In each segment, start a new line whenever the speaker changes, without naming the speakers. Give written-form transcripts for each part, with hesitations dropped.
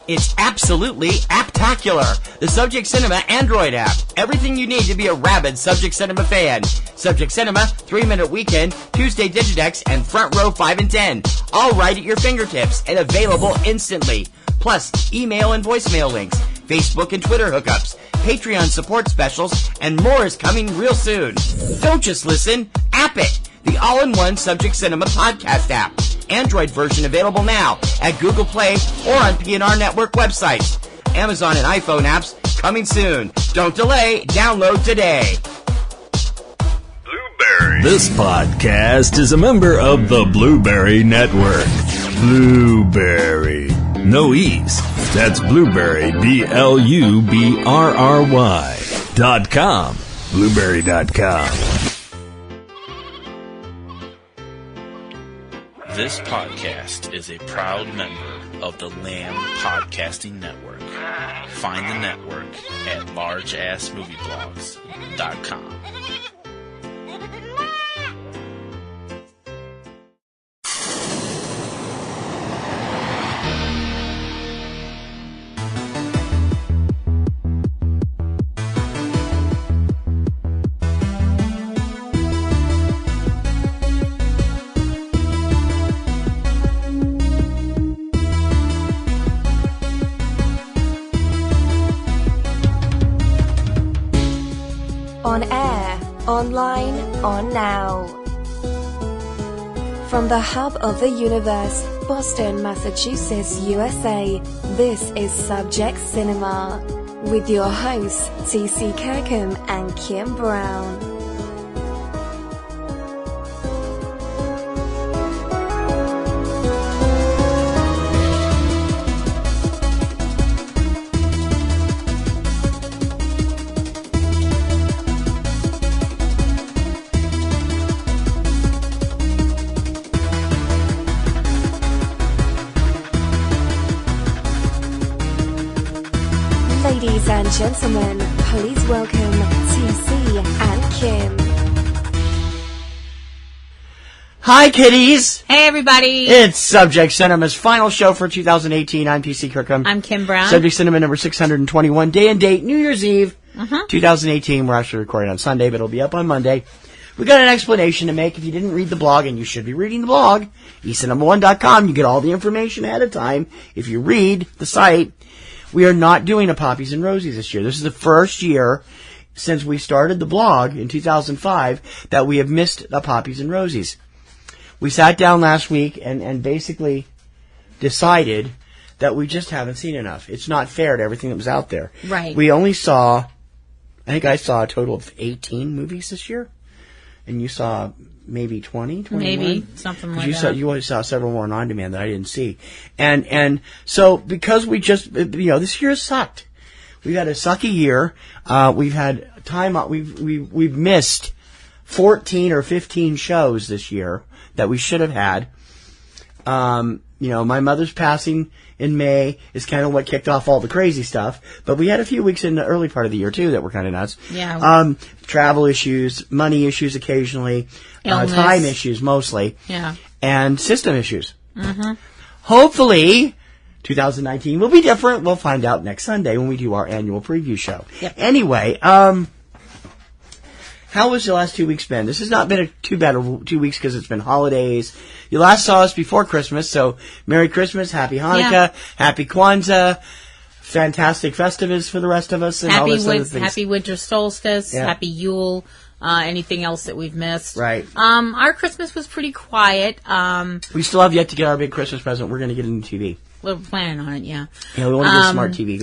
It's absolutely apptacular. The Subject Cinema Android app. Everything you need to be a rabid Subject Cinema fan. Subject Cinema, 3-Minute Weekend, Tuesday Digidex, and Front Row 5 and 10. All right at your fingertips and available instantly. Plus, email and voicemail links, Facebook and Twitter hookups, Patreon support specials, and more is coming real soon. Don't just listen, app it. The all-in-one Subject Cinema podcast app. Android version available now at Google Play or on PNR Network websites. Amazon and iPhone apps coming soon. Don't delay. Download today.
Blueberry. This podcast is a member of the Blueberry Network. Blueberry. No E's. That's Blueberry, BLUBRRY.com. Blueberry.com.
This podcast is a proud member of the Lamb Podcasting Network. Find the network at largeassmovieblogs.com.
On air, online, on now. From the hub of the universe, Boston, Massachusetts, USA, this is Subject Cinema, with your hosts, T.C. Kirkham and Kim Brown. Ladies and gentlemen, please welcome TC and Kim.
Hi, kiddies.
Hey, everybody.
It's Subject Cinema's final show for 2018. I'm TC Kirkham.
I'm Kim Brown.
Subject Cinema number 621. Day and date, New Year's Eve, 2018. We're actually recording on Sunday, but it'll be up on Monday. We got an explanation to make if you didn't read the blog, and you should be reading the blog. eCinemaOne.com. You get all the information ahead of time if you read the site. We are not doing a Poppies and Rosies this year. This is the first year since we started the blog in 2005 that we have missed the Poppies and Rosies. We sat down last week and basically decided that we just haven't seen enough. It's not fair to everything that was out there.
Right.
We only saw, I think I saw a total of 18 movies this year. And you saw maybe 20, 21?
Maybe, something like that.
You saw several more on demand that I didn't see. And so, because we just, this year has sucked. We've had a sucky year. We've had time, we've missed 14 or 15 shows this year that we should have had. My mother's passing in May is kind of what kicked off all the crazy stuff. But we had a few weeks in the early part of the year, too, that were kind of nuts.
Yeah.
Travel issues, money issues occasionally, time issues mostly.
Yeah.
And system issues.
Mm-hmm.
Hopefully, 2019 will be different. We'll find out next Sunday when we do our annual preview show.
Yep.
Anyway, how was the last 2 weeks been? This has not been too bad 2 weeks because it's been holidays. You last saw us before Christmas, so Merry Christmas, Happy Hanukkah, Happy Kwanzaa, fantastic Festivus for the rest of us, and all those other things.
Happy Winter Solstice, Happy Yule, anything else that we've missed.
Right.
Our Christmas was pretty quiet.
We still have yet to get our big Christmas present. We're going to get a new TV.
We're planning on it, yeah.
Yeah, we want to get a smart TV.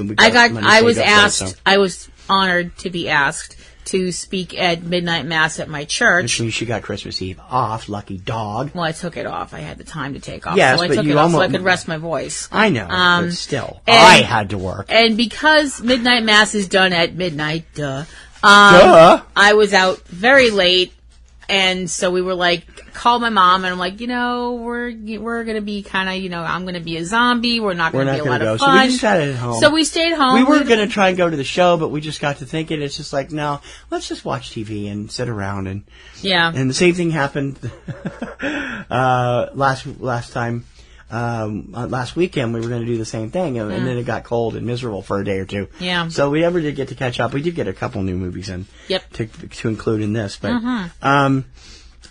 I was honored to be asked to speak at midnight mass at my church.
Which means she got Christmas Eve off, lucky dog.
Well, I took it off. I had the time to take off.
Yes,
so I
but
took
you
it off so
almost,
I could rest my voice.
I know, but still. I had to work.
And because midnight mass is done at midnight, I was out very late. And so we were like, called my mom, and I'm like, we're going to be kind of, I'm going to be a zombie. We're not going to be a lot of fun.
So we just sat at home.
So we stayed home.
We were going to try and go to the show, but we just got to thinking, it's just like, no, let's just watch TV and sit around. And the same thing happened last time. last weekend we were going to do the same thing, and then it got cold and miserable for a day or two.
Yeah.
So we never did get to catch up. We did get a couple new movies in to include in this. But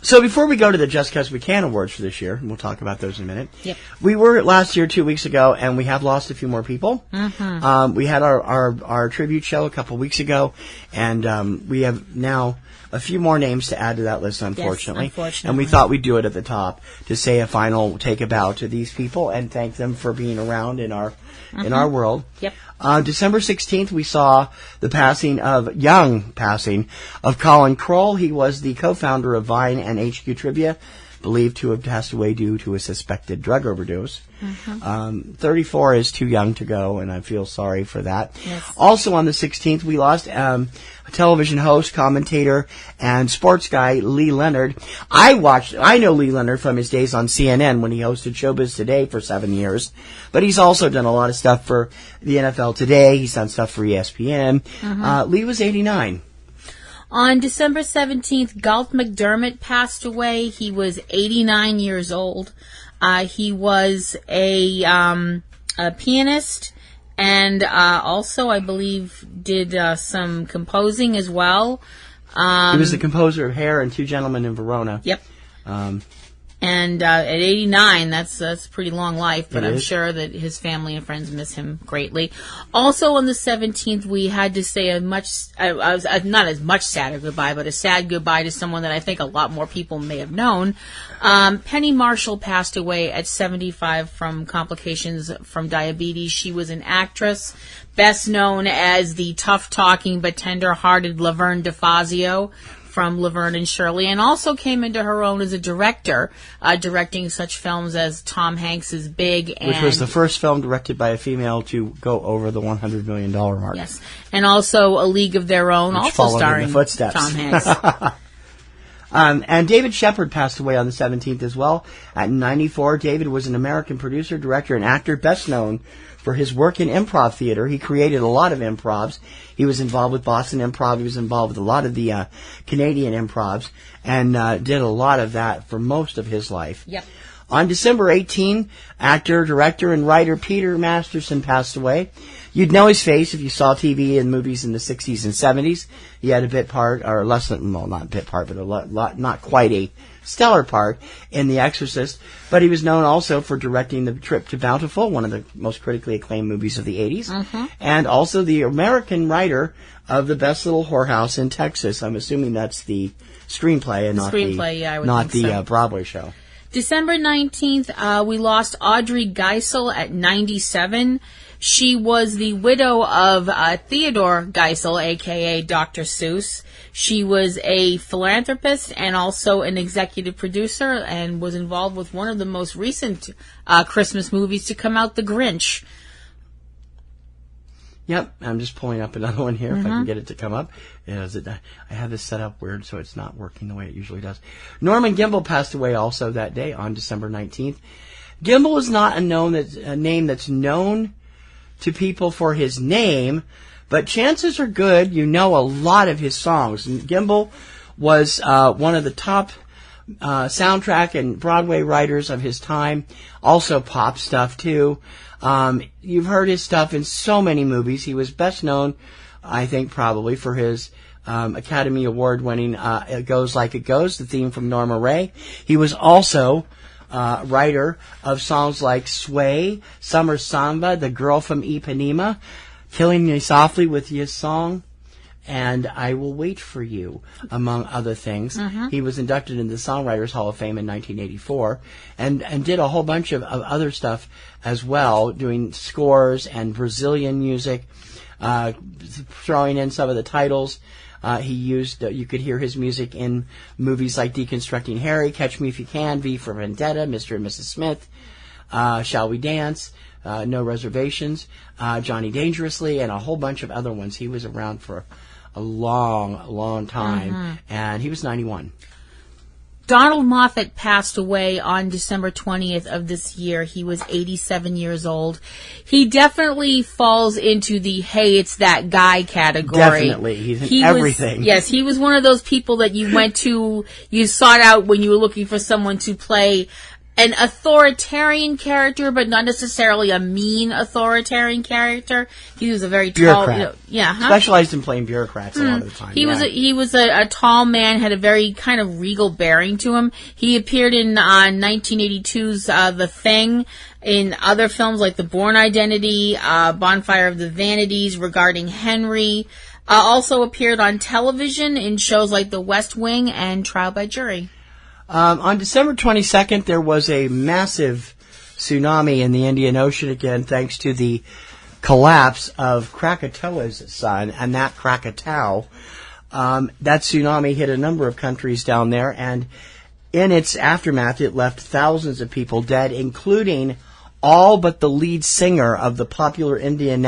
so before we go to the Just 'Cause We Can awards for this year, and we'll talk about those in a minute.
Yep.
We were last year 2 weeks ago, and we have lost a few more people. We had our tribute show a couple weeks ago, and we have now a few more names to add to that list, unfortunately.
Yes, unfortunately.
And we thought we'd do it at the top to say a final take a bow to these people and thank them for being around in our world.
Yep.
December 16th, we saw the young passing of Colin Kroll. He was the co-founder of Vine and HQ Trivia, believed to have passed away due to a suspected drug overdose. 34 is too young to go, and I feel sorry for that.
Yes.
Also on the 16th, we lost a television host, commentator, and sports guy, Lee Leonard. I know Lee Leonard from his days on CNN when he hosted Showbiz Today for 7 years, but he's also done a lot of stuff for the NFL Today. He's done stuff for ESPN. Lee was 89.
On December 17th, Galt McDermott passed away. He was 89 years old. He was a pianist and also, I believe, did some composing as well.
He was the composer of Hair and Two Gentlemen in Verona.
Yep. And at 89, that's a pretty long life, but I'm sure that his family and friends miss him greatly. Also on the 17th, we had to say not as much sadder goodbye, but a sad goodbye to someone that I think a lot more people may have known. Penny Marshall passed away at 75 from complications from diabetes. She was an actress, best known as the tough-talking but tender-hearted Laverne DeFazio from Laverne and Shirley, and also came into her own as a director, directing such films as Tom Hanks's Big,
which was the first film directed by a female to go over the $100 million mark.
Yes, and also A League of Their Own,
which
also starring
in the footsteps.
Tom Hanks.
And David Shepard passed away on the 17th as well. At 94, David was an American producer, director, and actor, best known for his work in improv theater. He created a lot of improvs. He was involved with Boston Improv. He was involved with a lot of the Canadian improvs, and did a lot of that for most of his life.
Yep.
On December 18, actor, director, and writer Peter Masterson passed away. You'd know his face if you saw TV and movies in the 60s and 70s. He had a bit part, or less than, well, not a bit part, but a lot, not quite a stellar part in The Exorcist. But he was known also for directing The Trip to Bountiful, one of the most critically acclaimed movies of the 80s. And also the American writer of The Best Little Whorehouse in Texas. I'm assuming that's the screenplay and not the Broadway show.
December 19th, we lost Audrey Geisel at 97. She was the widow of Theodore Geisel, a.k.a. Dr. Seuss. She was a philanthropist and also an executive producer, and was involved with one of the most recent Christmas movies to come out, The Grinch.
Yep, I'm just pulling up another one here if I can get it to come up. I have this set up weird, so it's not working the way it usually does. Norman Gimbel passed away also that day on December 19th. Gimbel is not a name that's known to people for his name, but chances are good you know a lot of his songs. And Gimbel was one of the top soundtrack and Broadway writers of his time, also pop stuff too. You've heard his stuff in so many movies. He was best known, I think, probably for his Academy Award winning It Goes Like It Goes, the theme from Norma Ray. He was also writer of songs like Sway, Summer Samba, The Girl from Ipanema, Killing Me Softly with Your Song, and I Will Wait for You, among other things. He was inducted into the Songwriters Hall of Fame in 1984, and did a whole bunch of other stuff as well, doing scores and Brazilian music, throwing in some of the titles. He used, you could hear his music in movies like Deconstructing Harry, Catch Me If You Can, V for Vendetta, Mr. and Mrs. Smith, Shall We Dance, No Reservations, Johnny Dangerously, and a whole bunch of other ones. He was around for a long, long time, and he was 91.
Donald Moffitt passed away on December 20th of this year. He was 87 years old. He definitely falls into the, hey, it's that guy category.
Definitely. He's in everything.
Yes, he was one of those people that you sought out when you were looking for someone to play an authoritarian character, but not necessarily a mean authoritarian character. He was a very tall,
bureaucrat. Specialized in playing bureaucrats a lot of the time.
He was a tall man, had a very kind of regal bearing to him. He appeared in 1982's The Thing, in other films like The Bourne Identity, Bonfire of the Vanities, Regarding Henry. Also appeared on television in shows like The West Wing and Trial by Jury.
On December 22nd, there was a massive tsunami in the Indian Ocean again, thanks to the collapse of Krakatoa's sun, and that Krakatoa. That tsunami hit a number of countries down there, and in its aftermath, it left thousands of people dead, including all but the lead singer of the popular Indonesian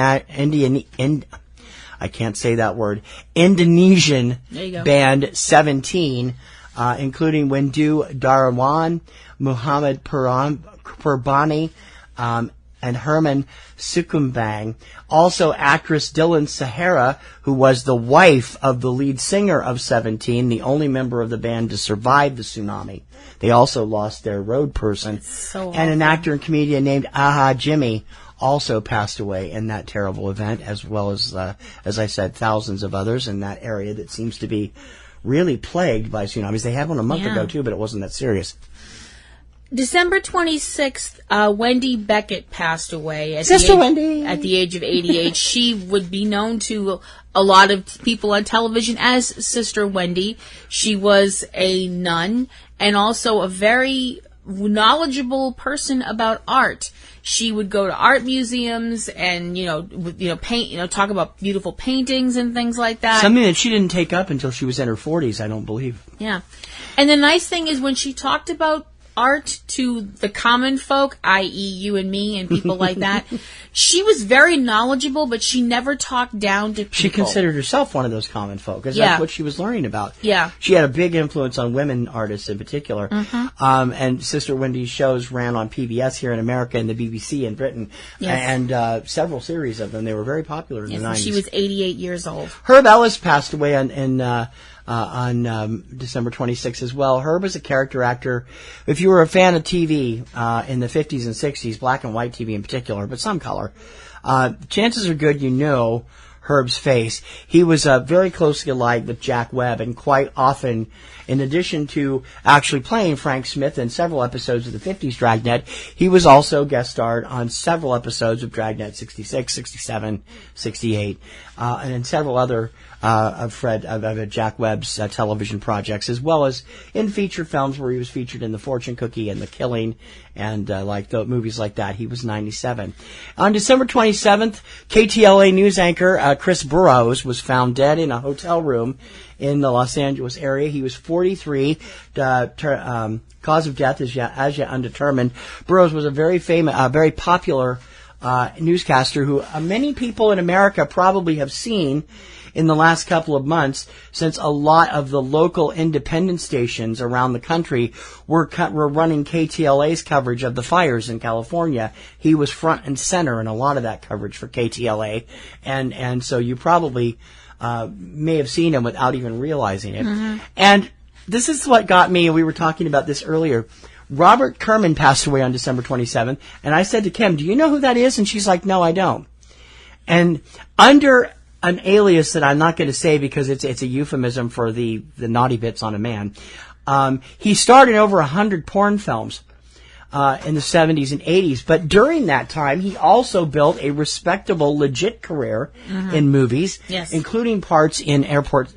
band 17, including Windu Darmawan, Muhammad Purbani, and Herman Sukumbang. Also, actress Dylan Sahara, who was the wife of the lead singer of 17, the only member of the band to survive the tsunami. They also lost their road person. And an actor and comedian named Aha Jimmy also passed away in that terrible event, as well as I said, thousands of others in that area that seems to be really plagued by tsunamis. They had one a month ago, too, but it wasn't that serious.
December 26th, Wendy Beckett passed away at the age of 88. She would be known to a lot of people on television as Sister Wendy. She was a nun and also a very knowledgeable person about art. She would go to art museums and, paint, talk about beautiful paintings and things like that.
Something that she didn't take up until she was in her 40s, I don't believe.
Yeah. And the nice thing is when she talked about art to the common folk, i.e. you and me and people like that, she was very knowledgeable, but she never talked down to people.
She considered herself one of those common folk, because that's what she was learning about.
Yeah.
She had a big influence on women artists in particular. And Sister Wendy's shows ran on PBS here in America and the BBC in Britain, and several series of them. They were very popular in the 90s.
She was 88 years old.
Herb Ellis passed away on December 26th as well. Herb is a character actor. If you were a fan of TV in the 50s and 60s, black and white TV in particular, but some color, chances are good you know Herb's face. He was very closely allied with Jack Webb, and quite often, in addition to actually playing Frank Smith in several episodes of the 50s Dragnet, he was also guest starred on several episodes of Dragnet 66, 67, 68, and in several other of Jack Webb's television projects, as well as in feature films where he was featured in The Fortune Cookie and The Killing, and like the movies like that. He was 97. On December 27th, KTLA news anchor Chris Burrows was found dead in a hotel room in the Los Angeles area. He was 43. Cause of death is as yet undetermined. Burrows was a very famous, very popular newscaster who many people in America probably have seen in the last couple of months, since a lot of the local independent stations around the country were running KTLA's coverage of the fires in California. He was front and center in a lot of that coverage for KTLA, and so you probably may have seen him without even realizing it. And this is what got me, and we were talking about this earlier. Robert Kerman passed away on December 27th, and I said to Kim, do you know who that is? And she's like, no, I don't. And under an alias that I'm not going to say because it's a euphemism for the naughty bits on a man, he starred in over 100 porn films in the 70s and 80s. But during that time, he also built a respectable, legit career in movies, including parts in airport...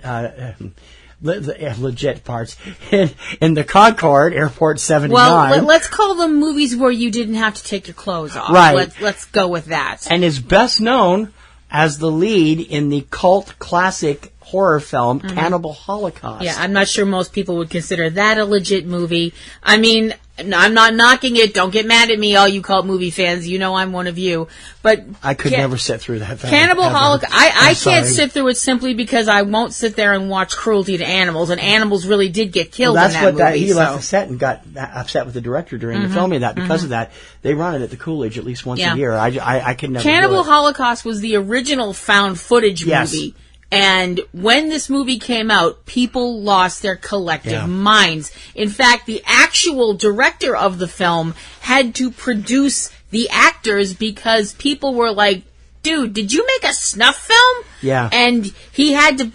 legit parts in the Concorde, Airport 79.
Well, let's call them movies where you didn't have to take your clothes off.
Right.
Let's go with that.
And is best known as the lead in the cult classic horror film Cannibal Holocaust.
Yeah, I'm not sure most people would consider that a legit movie. I mean, I'm not knocking it. Don't get mad at me, all you cult movie fans. You know I'm one of you. But
I could never sit through that.
Cannibal Holocaust. I can't sit through it simply because I won't sit there and watch cruelty to animals, and animals really did get killed in that movie.
He left the set and got upset with the director during the filming of that. Because of that, they run it at the Coolidge at least once a year. I could never
Cannibal
do it.
Holocaust was the original found footage movie And when this movie came out, people lost their collective minds. In fact, the actual director of the film had to produce the actors because people were like, dude, did you make a snuff film?
Yeah.
And he had to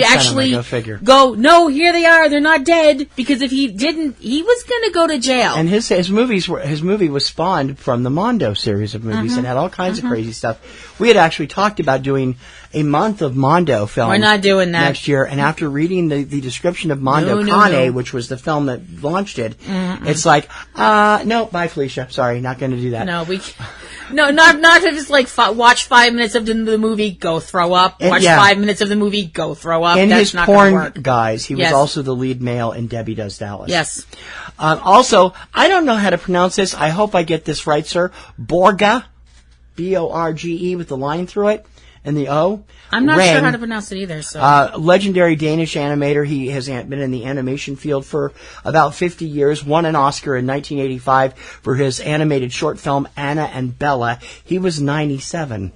actually
go,
no, here they are, they're not dead, because if he didn't, he was going to go to jail.
And his movie was spawned from the Mondo series of movies and had all kinds of crazy stuff. We had actually talked about doing a month of Mondo films.
We're not doing that
next year. And after reading the description of Mondo Cane, which was the film that launched it, it's like, no, bye, Felicia. Sorry, not going to do that.
No, not to just like watch 5 minutes of the movie, go throw up. Watch 5 minutes of the movie, go throw up.
In
That's
his
not
porn
gonna work.
guys, he was also the lead male in Debbie Does Dallas.
Yes.
Also, I don't know how to pronounce this. I hope I get this right, sir. Borge, Borge with the line through it and the O.
I'm not sure how to pronounce it either. So,
legendary Danish animator. He has been in the animation field for about 50 years. Won an Oscar in 1985 for his animated short film Anna and Bella. He was 97.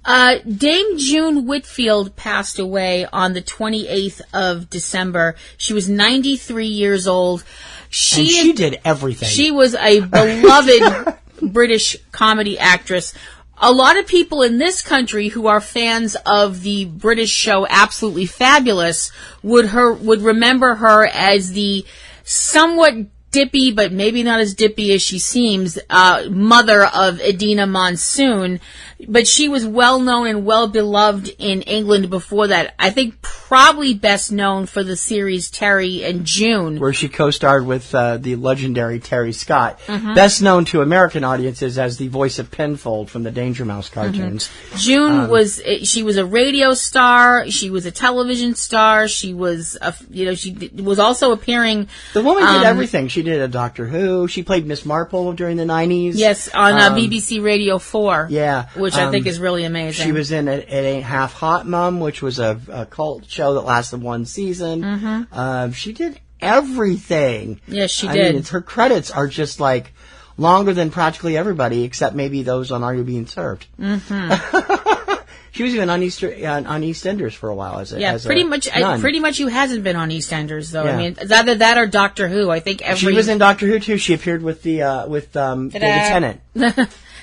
Dame June Whitfield passed away on the 28th of December. She was 93 years old.
She did everything.
She was a beloved British comedy actress. A lot of people in this country who are fans of the British show Absolutely Fabulous would remember her as the somewhat dippy, but maybe not as dippy as she seems, mother of Edina Monsoon. But she was well known and well beloved in England before that. I think probably best known for the series Terry and June,
where she co-starred with the legendary Terry Scott. Best known to American audiences as the voice of Penfold from the Danger Mouse cartoons.
June was a radio star. She was a television star. She was she was also appearing.
The woman did everything. She did a Doctor Who. She played Miss Marple during the 90s.
Yes, on BBC Radio 4.
Yeah.
Which I think is really amazing.
She was in It Ain't Half Hot Mom, which was a cult show that lasted one season. She did everything.
Yes, she did.
I mean, her credits are just like longer than practically everybody, except maybe those on Are You Being Served. She was even on EastEnders for a while as
pretty much. Pretty much, who hasn't been on EastEnders though? Yeah. I mean, it's either that or Doctor Who. I think
she was in Doctor Who too. She appeared with David Tennant.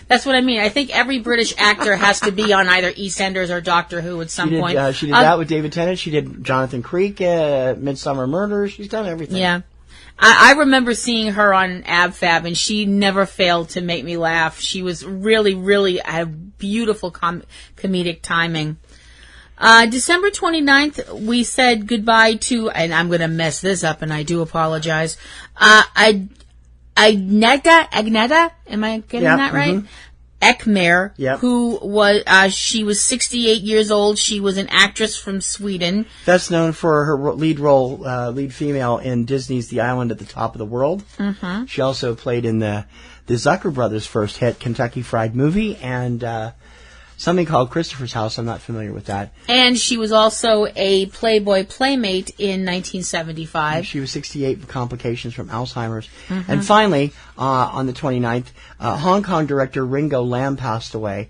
That's what I mean. I think every British actor has to be on either EastEnders or Doctor Who at some point.
She did that with David Tennant. She did Jonathan Creek, Midsummer Murders. She's done everything.
Yeah. I remember seeing her on AbFab, and she never failed to make me laugh. She was really, really had beautiful comedic timing. December 29th, we said goodbye to, and I'm going to mess this up, and I do apologize, Agneta, am I getting that right? Ekmer, who was, she was 68 years old. She was an actress from Sweden.
That's known for her lead female in Disney's The Island at the Top of the World. She also played in the Zucker Brothers' first hit, Kentucky Fried Movie, and something called Christopher's House. I'm not familiar with that.
And she was also a Playboy Playmate in 1975.
She was 68 with complications from Alzheimer's. And finally, on the 29th, Hong Kong director Ringo Lam passed away.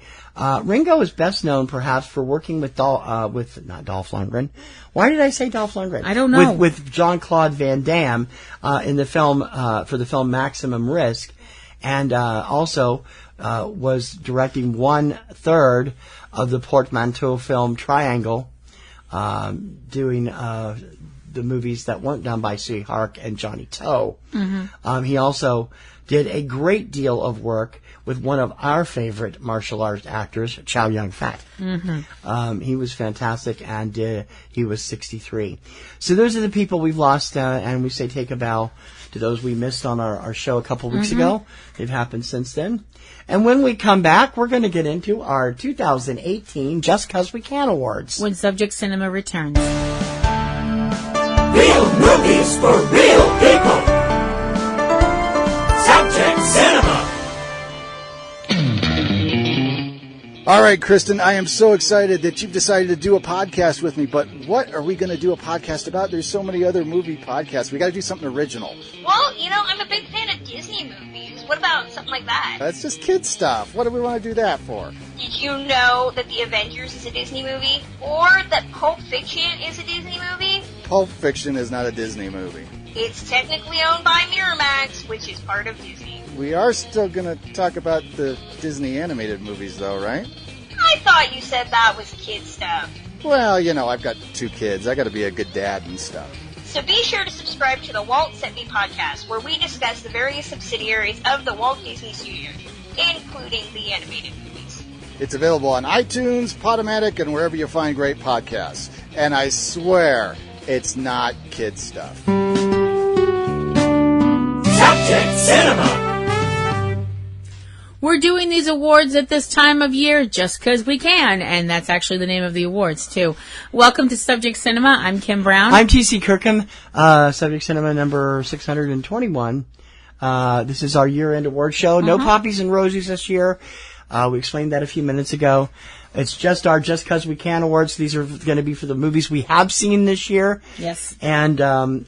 Ringo is best known perhaps for working with not Dolph Lundgren. Why did I say Dolph Lundgren?
I don't know.
With Jean-Claude Van Damme in the film for the film Maximum Risk, and also was directing 1/3 of the portmanteau film Triangle, doing the movies that weren't done by Sui Hark and Johnny To. He also did a great deal of work with one of our favorite martial arts actors, Chow Yun-fat. He was fantastic, and he was 63. So those are the people we've lost, and we say take a bow to those we missed on our show a couple weeks ago. They've happened since then. And when we come back, we're going to get into our 2018 Just 'Cause We Can Awards.
When Subject Cinema returns.
Real movies for real people. Subject Cinema.
All right, Kristen, I am so excited that you've decided to do a podcast with me, but what are we going to do a podcast about? There's so many other movie podcasts. We got to do something original.
Well, I'm a big fan of Disney movies. Miramax. What about something like that?
That's just kid stuff. What do we want to do that for?
Did you know that The Avengers is a Disney movie? Or that Pulp Fiction is a Disney movie?
Pulp Fiction is not a Disney movie.
It's technically owned by Miramax, which is part of Disney.
We are still going to talk about the Disney animated movies, though, right?
I thought you said that was kid stuff.
Well, you know, I've got 2 kids. I got to be a good dad and stuff.
So be sure to subscribe to the Walt Sent Me podcast, where we discuss the various subsidiaries of the Walt Disney Studios, including the animated movies.
It's available on iTunes, Podomatic, and wherever you find great podcasts. And I swear, it's not kid stuff.
Subject Cinema.
We're doing these awards at this time of year just because we can, and that's actually the name of the awards, too. Welcome to Subject Cinema. I'm Kim Brown.
I'm T.C. Kirkham, Subject Cinema number 621. This is our year-end award show. No Poppies and Rosies this year. We explained that a few minutes ago. It's just our Just Cause We Can awards. These are going to be for the movies we have seen this year.
Yes.
And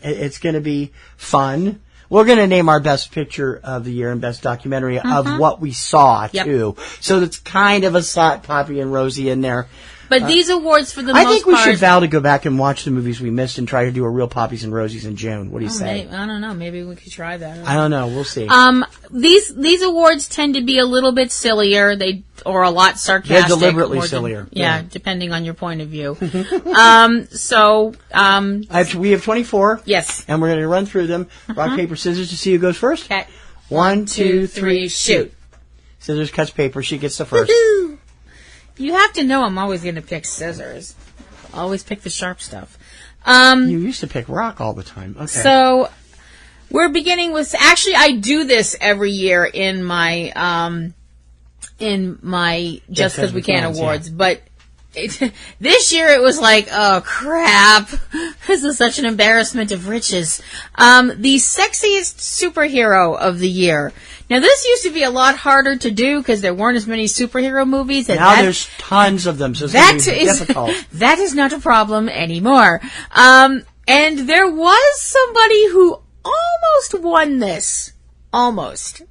it's going to be fun. We're going to name our best picture of the year and best documentary of what we saw, too. So it's kind of a slot Poppy and Rosie in there.
But these awards, for the most part...
I think we should vow to go back and watch the movies we missed and try to do a real Poppies and Rosies in June. What do you say?
I don't know. Maybe we could try that.
I don't know. We'll see.
These awards tend to be a little bit sillier. Or a lot sarcastic.
They're deliberately sillier.
Yeah, depending on your point of view. We
have 24.
Yes.
And we're going to run through them. Rock, paper, scissors to see who goes first.
Okay.
1, 2, 3, shoot. Scissors cuts paper. She gets the first.
Woo-hoo! You have to know I'm always going to pick scissors. Always pick the sharp stuff.
You used to pick rock all the time. Okay.
So we're beginning with... Actually, I do this every year in my Just Because We Can awards.
Yeah.
But this year it was like, oh, crap. This is such an embarrassment of riches. The Sexiest Superhero of the Year. Now, this used to be a lot harder to do because there weren't as many superhero movies. And
now there's tons of them, so it's going to be difficult.
That is not a problem anymore. And there was somebody who almost won this. Almost.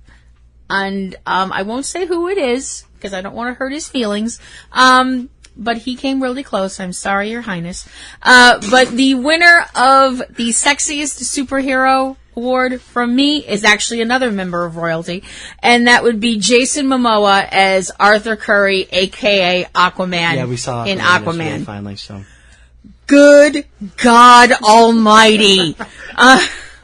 And I won't say who it is because I don't want to hurt his feelings. But he came really close. I'm sorry, Your Highness. But the winner of the Sexiest Superhero Award from me is actually another member of royalty, and that would be Jason Momoa as Arthur Curry, a.k.a. Aquaman.
Yeah, we saw
in Aquaman.
Finally, so.
Good God Almighty.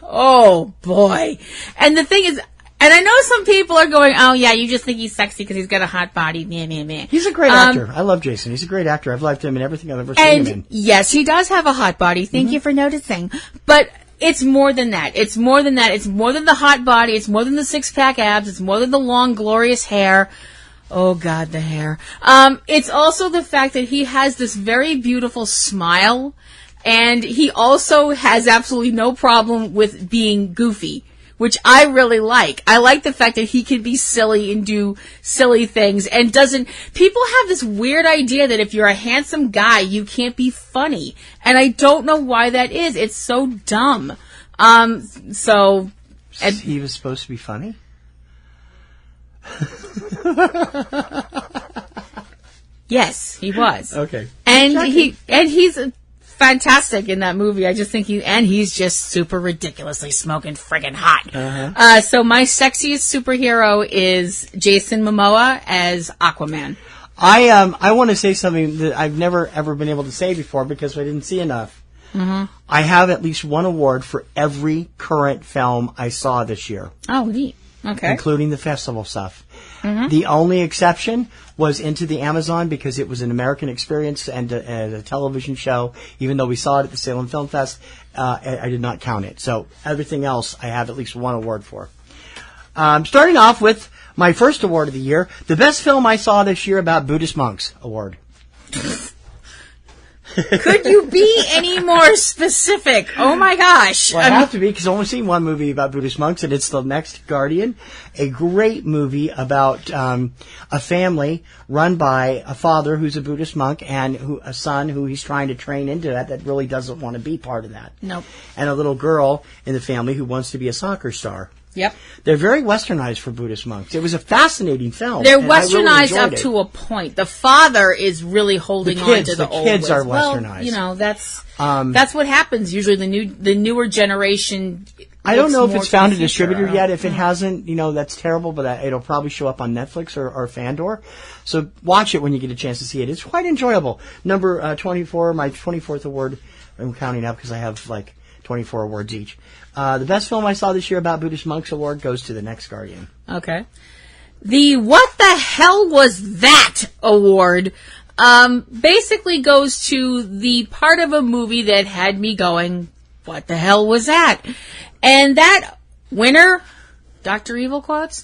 Oh, boy. And the thing is... And I know some people are going, oh, yeah, you just think he's sexy because he's got a hot body. Meh, meh, meh.
He's a great actor. I love Jason. He's a great actor. I've liked him in everything I've ever seen him in.
Yes, he does have a hot body. Thank you for noticing. But it's more than that. It's more than that. It's more than the hot body. It's more than the six-pack abs. It's more than the long, glorious hair. Oh, God, the hair. It's also the fact that he has this very beautiful smile. And he also has absolutely no problem with being goofy, which I really like. I like the fact that he can be silly and do silly things and doesn't... People have this weird idea that if you're a handsome guy, you can't be funny. And I don't know why that is. It's so dumb.
He was supposed to be funny?
Yes, he was.
Okay.
And he's fantastic in that movie. I just think he's just super ridiculously smoking friggin' hot. So my sexiest superhero is Jason Momoa as Aquaman.
I want to say something that I've never ever been able to say before because I didn't see enough. I have at least one award for every current film I saw this year.
Oh, neat. Okay.
Including the festival stuff. The only exception was Into the Amazon because it was an American experience and a television show. Even though we saw it at the Salem Film Fest, I did not count it. So everything else I have at least one award for. Starting off with my first award of the year, the best film I saw this year about Buddhist monks award.
Could you be any more specific? Oh my gosh.
Well, I have to be because I've only seen one movie about Buddhist monks, and it's The Next Guardian, a great movie about a family run by a father who's a Buddhist monk and a son who he's trying to train into that really doesn't want to be part of that.
Nope.
And a little girl in the family who wants to be a soccer star.
Yep.
They're very westernized for Buddhist monks. It was a fascinating film.
They're
and I really
westernized
enjoyed
up
it.
to a point. The father is really holding on to the old ways.
The kids are westernized.
Well, that's what happens. Usually the newer generation.
I don't know if it's found a
future.
distributor yet. If it hasn't, that's terrible, but it'll probably show up on Netflix or Fandor. So watch it when you get a chance to see it. It's quite enjoyable. Number 24, my 24th award. I'm counting up because I have 24 awards each. The best film I saw this year about Buddhist monks award goes to The Next Guardian.
Okay. The What the Hell Was That award basically goes to the part of a movie that had me going, what the hell was that? And that winner, Dr. Evil quotes,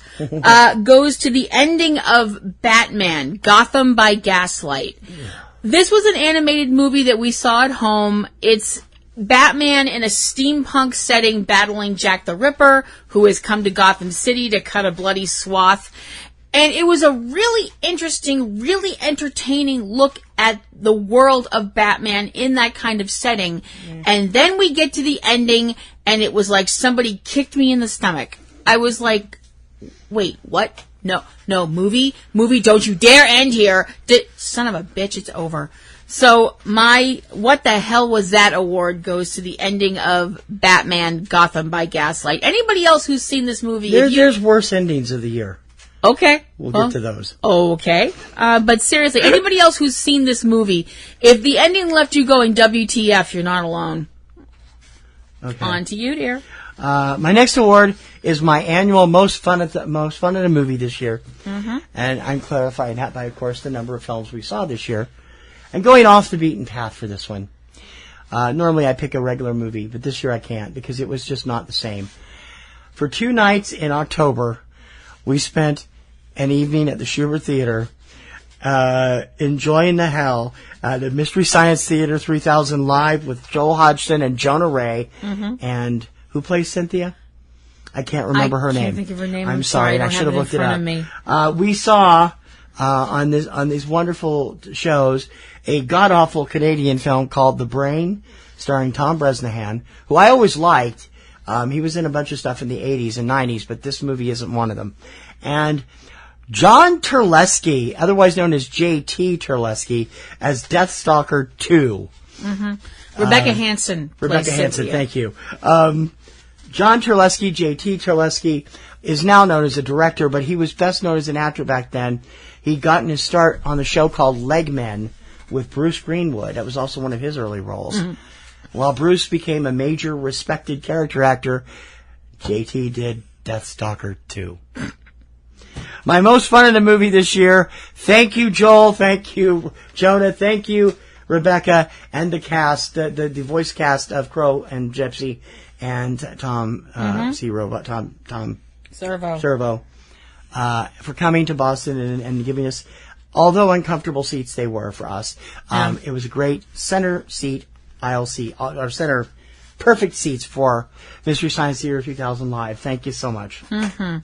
goes to the ending of Batman, Gotham by Gaslight. This was an animated movie that we saw at home. It's Batman in a steampunk setting battling Jack the Ripper, who has come to Gotham City to cut a bloody swath. And it was a really interesting, really entertaining look at the world of Batman in that kind of setting. And then we get to the ending, and it was like somebody kicked me in the stomach. I was like, wait, what? No, movie, don't you dare end here. Son of a bitch, it's over. So my What the Hell Was That award goes to the ending of Batman Gotham by Gaslight. Anybody else who's seen this movie?
There's worse endings of the year.
Okay.
We'll get to those.
Okay. But seriously, anybody else who's seen this movie, if the ending left you going WTF, you're not alone.
Okay.
On to you, dear.
My next award is my annual most fun at the movie this year. Mm-hmm. And I'm clarifying that by, of course, the number of films we saw this year. And going off the beaten path for this one. Normally I pick a regular movie, but this year I can't because it was just not the same. For 2 nights in October, we spent an evening at the Schubert Theater enjoying the hell out of Mystery Science Theater 3000 Live with Joel Hodgson and Jonah Ray. Mm-hmm. And who plays Cynthia? I can't remember her name.
I can't think of her name.
I'm sorry. I should have looked it up.
Me.
We saw on these wonderful shows a god-awful Canadian film called The Brain, starring Tom Bresnahan, who I always liked. He was in a bunch of stuff in the 80s and 90s, but this movie isn't one of them. And John Terlesky, otherwise known as J.T. Terlesky, as Deathstalker 2.
Mm-hmm. Rebecca Hansen.
Thank you. John Terlesky, J.T. Terlesky, is now known as a director, but he was best known as an actor back then. He'd gotten his start on the show called Legmen with Bruce Greenwood. That was also one of his early roles. Mm-hmm. While Bruce became a major respected character actor, J.T. did Deathstalker 2. My most fun in the movie this year. Thank you, Joel. Thank you, Jonah. Thank you, Rebecca, and the cast, the voice cast of Crow and Gypsy, and Tom Tom Servo, for coming to Boston and giving us, although uncomfortable seats they were for us. It was a great center seat, aisle seat, or center perfect seats for Mystery Science Theater 3000 Live. Thank you so much.
Mm-hmm.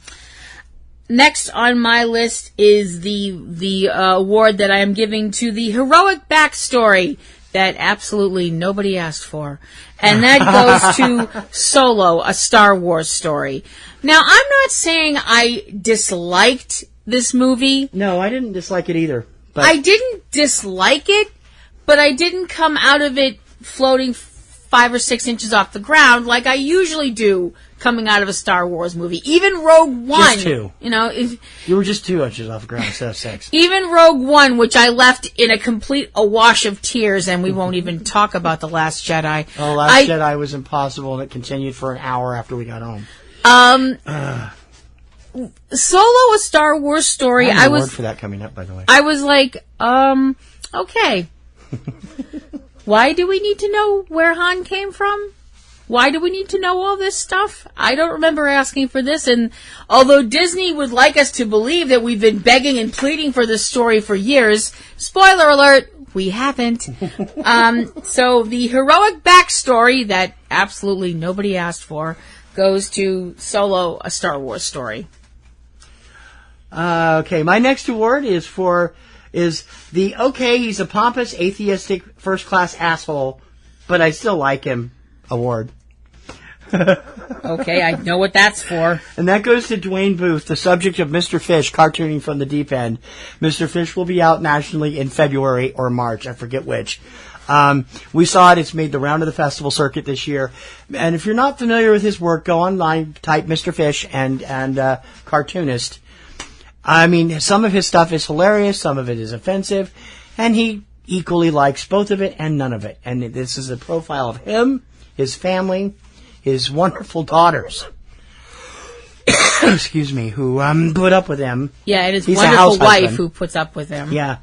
Next on my list is the award that I am giving to the heroic backstory that absolutely nobody asked for. And that goes to Solo, a Star Wars story. Now, I'm not saying I disliked this movie.
No, I didn't dislike it either. But
I didn't dislike it, but I didn't come out of it floating 5 or 6 inches off the ground like I usually do coming out of a Star Wars movie. Even Rogue One.
Just 2. You were just 2 inches off the ground instead of 6.
Even Rogue One, which I left in a complete awash of tears, and we won't even talk about The Last Jedi.
Oh, Last Jedi was impossible, and it continued for an hour after we got home.
Solo, a Star Wars story.
I have an award for that coming up, by the way.
I was like, okay. Why do we need to know where Han came from? Why do we need to know all this stuff? I don't remember asking for this, and although Disney would like us to believe that we've been begging and pleading for this story for years, spoiler alert, we haven't. So the heroic backstory that absolutely nobody asked for goes to Solo, a Star Wars story.
Okay, my next award is he's a pompous, atheistic, first-class asshole, but I still like him award.
Okay, I know what that's for.
And that goes to Dwayne Booth, the subject of Mr. Fish, cartooning from the deep end. Mr. Fish will be out nationally in February or March, I forget which. We saw it. It's made the round of the festival circuit this year. And if you're not familiar with his work, go online, type Mr. Fish and cartoonist. I mean, some of his stuff is hilarious, some of it is offensive, and he equally likes both of it and none of it. And this is a profile of him, his family, his wonderful daughters. Excuse me, who put up with him.
Yeah, and his
He's
wonderful wife who puts up with him.
Yeah.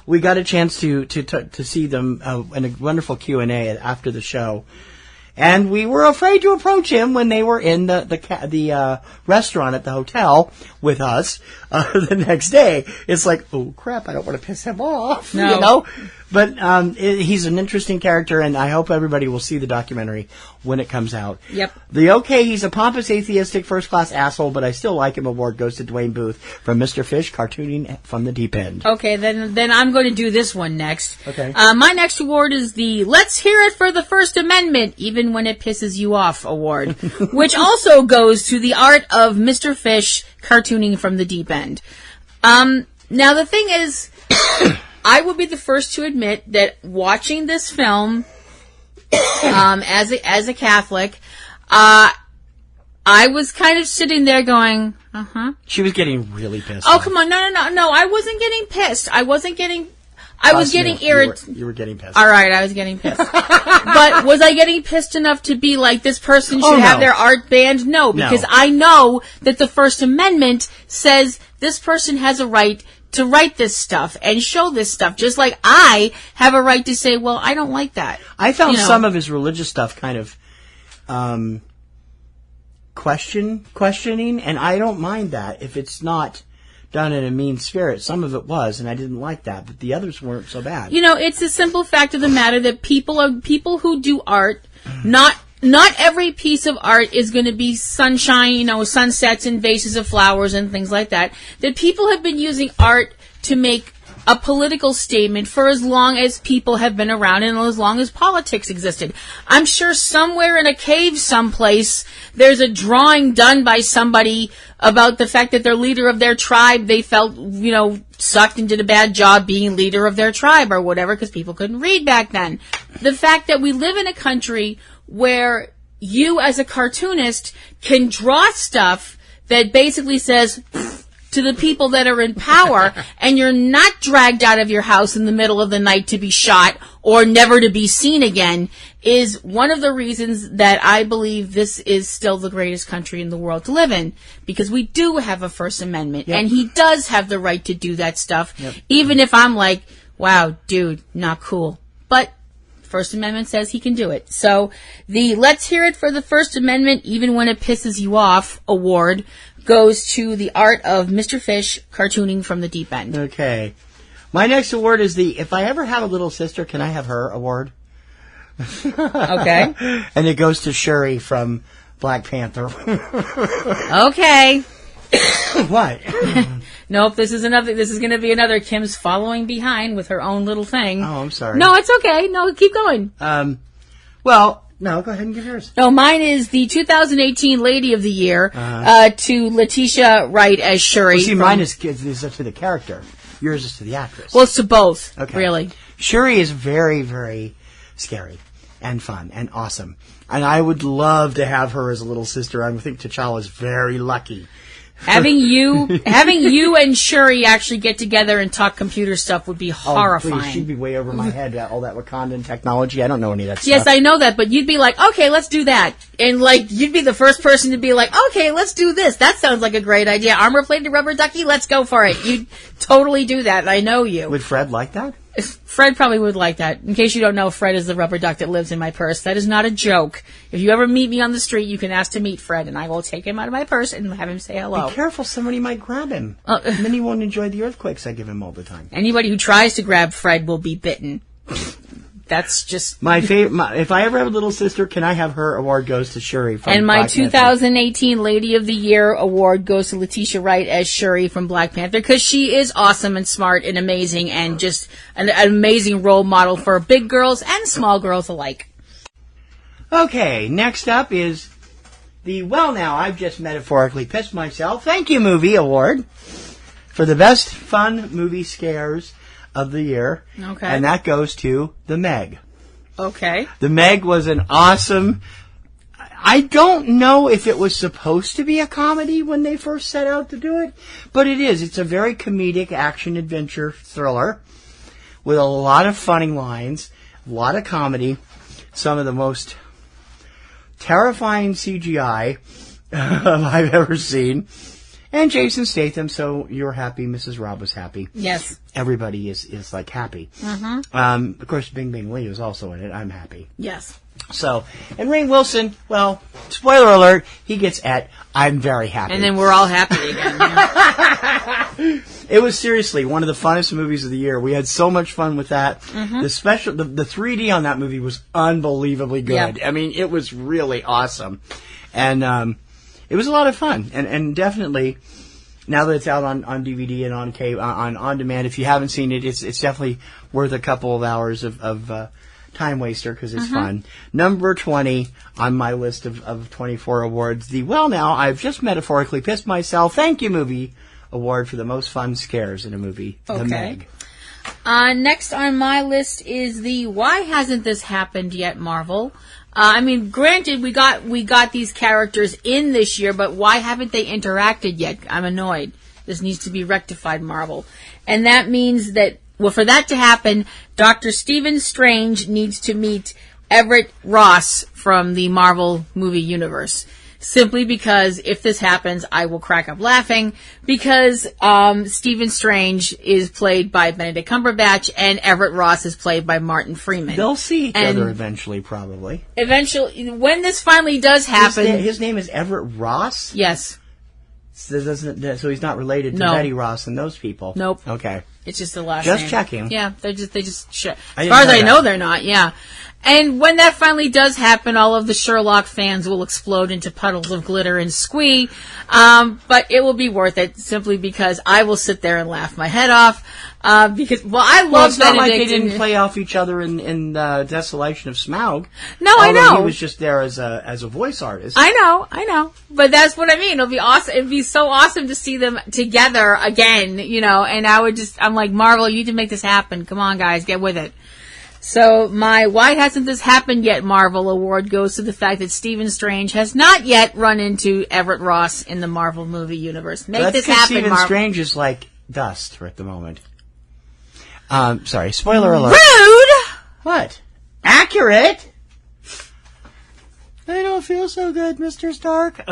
We got a chance to see them in a wonderful Q&A after the show. And we were afraid to approach him when they were in the restaurant at the hotel with us the next day. It's like, oh crap, I don't want to piss him off,
no.
You know. But he's an interesting character, and I hope everybody will see the documentary when it comes out.
Yep.
He's a pompous, atheistic, first-class asshole, but I still like him award goes to Dwayne Booth from Mr. Fish, cartooning from the deep end.
Okay, then I'm going to do this one next.
Okay.
My next award is the Let's Hear It for the First Amendment, Even When It Pisses You Off award, which also goes to the art of Mr. Fish, cartooning from the deep end. Now, the thing is... I would be the first to admit that watching this film, as a Catholic, I was kind of sitting there going,
She was getting really pissed.
Oh, come on. No. I wasn't getting pissed. I was getting irritated.
You were getting pissed.
All right, I was getting pissed. But was I getting pissed enough to be like, this person should have their art banned? No, because I know that the First Amendment says this person has a right to write this stuff and show this stuff, just like I have a right to say, well, I don't like that.
I found some of his religious stuff kind of questioning, and I don't mind that if it's not done in a mean spirit. Some of it was, and I didn't like that, but the others weren't so bad.
It's a simple fact of the matter that people who do art, not every piece of art is going to be sunshine, sunsets and vases of flowers and things like that. That people have been using art to make a political statement for as long as people have been around and as long as politics existed. I'm sure somewhere in a cave someplace, there's a drawing done by somebody about the fact that their leader of their tribe, they felt, sucked and did a bad job being leader of their tribe or whatever because people couldn't read back then. The fact that we live in a country where you as a cartoonist can draw stuff that basically says to the people that are in power, and you're not dragged out of your house in the middle of the night to be shot or never to be seen again, is one of the reasons that I believe this is still the greatest country in the world to live in, because we do have a First Amendment, and he does have the right to do that stuff, even if I'm like, wow, dude, not cool. But First Amendment says he can do it. So the Let's Hear It for the First Amendment, Even When It Pisses You Off award goes to the art of Mr. Fish, cartooning from the deep end.
Okay. My next award is the If I Ever Have a Little Sister, Can I Have Her award?
Okay.
And it goes to Shuri from Black Panther.
Okay.
What?
Nope, this is going to be another Kim's following behind with her own little thing.
Oh, I'm sorry.
No, it's okay. No, keep going.
No, go ahead and give yours.
No, mine is the 2018 Lady of the Year to Letitia Wright as Shuri.
Well, see, mine is to the character. Yours is to the actress.
Well, it's to both, really.
Shuri is very, very scary and fun and awesome. And I would love to have her as a little sister. I think T'Challa is very lucky.
Having you and Shuri actually get together and talk computer stuff would be horrifying.
Please, she'd be way over my head. All that Wakandan technology, I don't know any of that stuff.
Yes, I know that, but you'd be like, okay, let's do that. And you'd be the first person to be like, okay, let's do this. That sounds like a great idea. Armor-plated rubber ducky, let's go for it. You'd totally do that. I know you.
Would Fred like that?
Fred probably would like that. In case you don't know, Fred is the rubber duck that lives in my purse. That is not a joke. If you ever meet me on the street, you can ask to meet Fred, and I will take him out of my purse and have him say hello.
Be careful, somebody might grab him. And then he won't enjoy the earthquakes I give him all the time.
Anybody who tries to grab Fred will be bitten. That's just...
My favorite... If I ever have a little sister, Can I Have Her award goes to Shuri from
And my
Black
2018 Lady of the Year award goes to Letitia Wright as Shuri from Black Panther, because she is awesome and smart and amazing and just an amazing role model for big girls and small girls alike.
Okay, next up is the Well Now, I've Just Metaphorically Pissed Myself Thank You Movie Award for the best fun movie scares of the year.
Okay.
And that goes to The Meg.
Okay.
The Meg was an awesome... I don't know if it was supposed to be a comedy when they first set out to do it, but it is. It's a very comedic action-adventure thriller with a lot of funny lines, a lot of comedy, some of the most terrifying CGI I've ever seen, and Jason Statham, so you're happy, Mrs. Rob was happy.
Yes.
Everybody is like happy.
Mm-hmm.
Of course, Bing Bing Lee was also in it. I'm happy.
Yes.
So, and Rainn Wilson, well, spoiler alert, he gets at, I'm very happy.
And then we're all happy again. Yeah.
It was seriously one of the funnest movies of the year. We had so much fun with that.
Mm-hmm.
The 3D on that movie was unbelievably good.
Yeah.
I mean, it was really awesome. And it was a lot of fun. And definitely, now that it's out on DVD and on demand, if you haven't seen it, it's definitely worth a couple of hours of time waster because it's fun. Number 20 on my list of 24 awards, the Well Now, I've Just Metaphorically Pissed Myself Thank You Movie Award for the most fun scares in a movie.
Okay.
The Meg.
Next on my list is the Why Hasn't This Happened Yet Marvel. I mean, granted, we got these characters in this year, but why haven't they interacted yet? I'm annoyed. This needs to be rectified, Marvel. And that means that, well, for that to happen, Dr. Stephen Strange needs to meet Everett Ross from the Marvel movie universe. Simply because if this happens, I will crack up laughing because Stephen Strange is played by Benedict Cumberbatch and Everett Ross is played by Martin Freeman.
They'll see each other eventually, probably.
Eventually, when this finally does happen...
His name is Everett Ross?
Yes.
So he's not related to Betty Ross and those people?
Nope.
Okay.
It's just the last name.
Just checking.
Yeah, they just as far as I know, they're not, yeah. And when that finally does happen, all of the Sherlock fans will explode into puddles of glitter and squee. But it will be worth it simply because I will sit there and laugh my head off. Because, I love
it's not
Benedict.
like they didn't play off each other in the Desolation of Smaug.
No, I know.
He was just there as a voice artist.
I know. But that's what I mean. It'll be awesome. It'd be so awesome to see them together again, and I'm like, Marvel, you need to make this happen. Come on, guys, get with it. So my Why Hasn't This Happened Yet Marvel award goes to the fact that Stephen Strange has not yet run into Everett Ross in the Marvel movie universe. Make this happen,
Stephen
Marvel.
Strange is like dust at the moment. Sorry, spoiler alert.
Rude!
What? Accurate? I don't feel so good, Mr. Stark.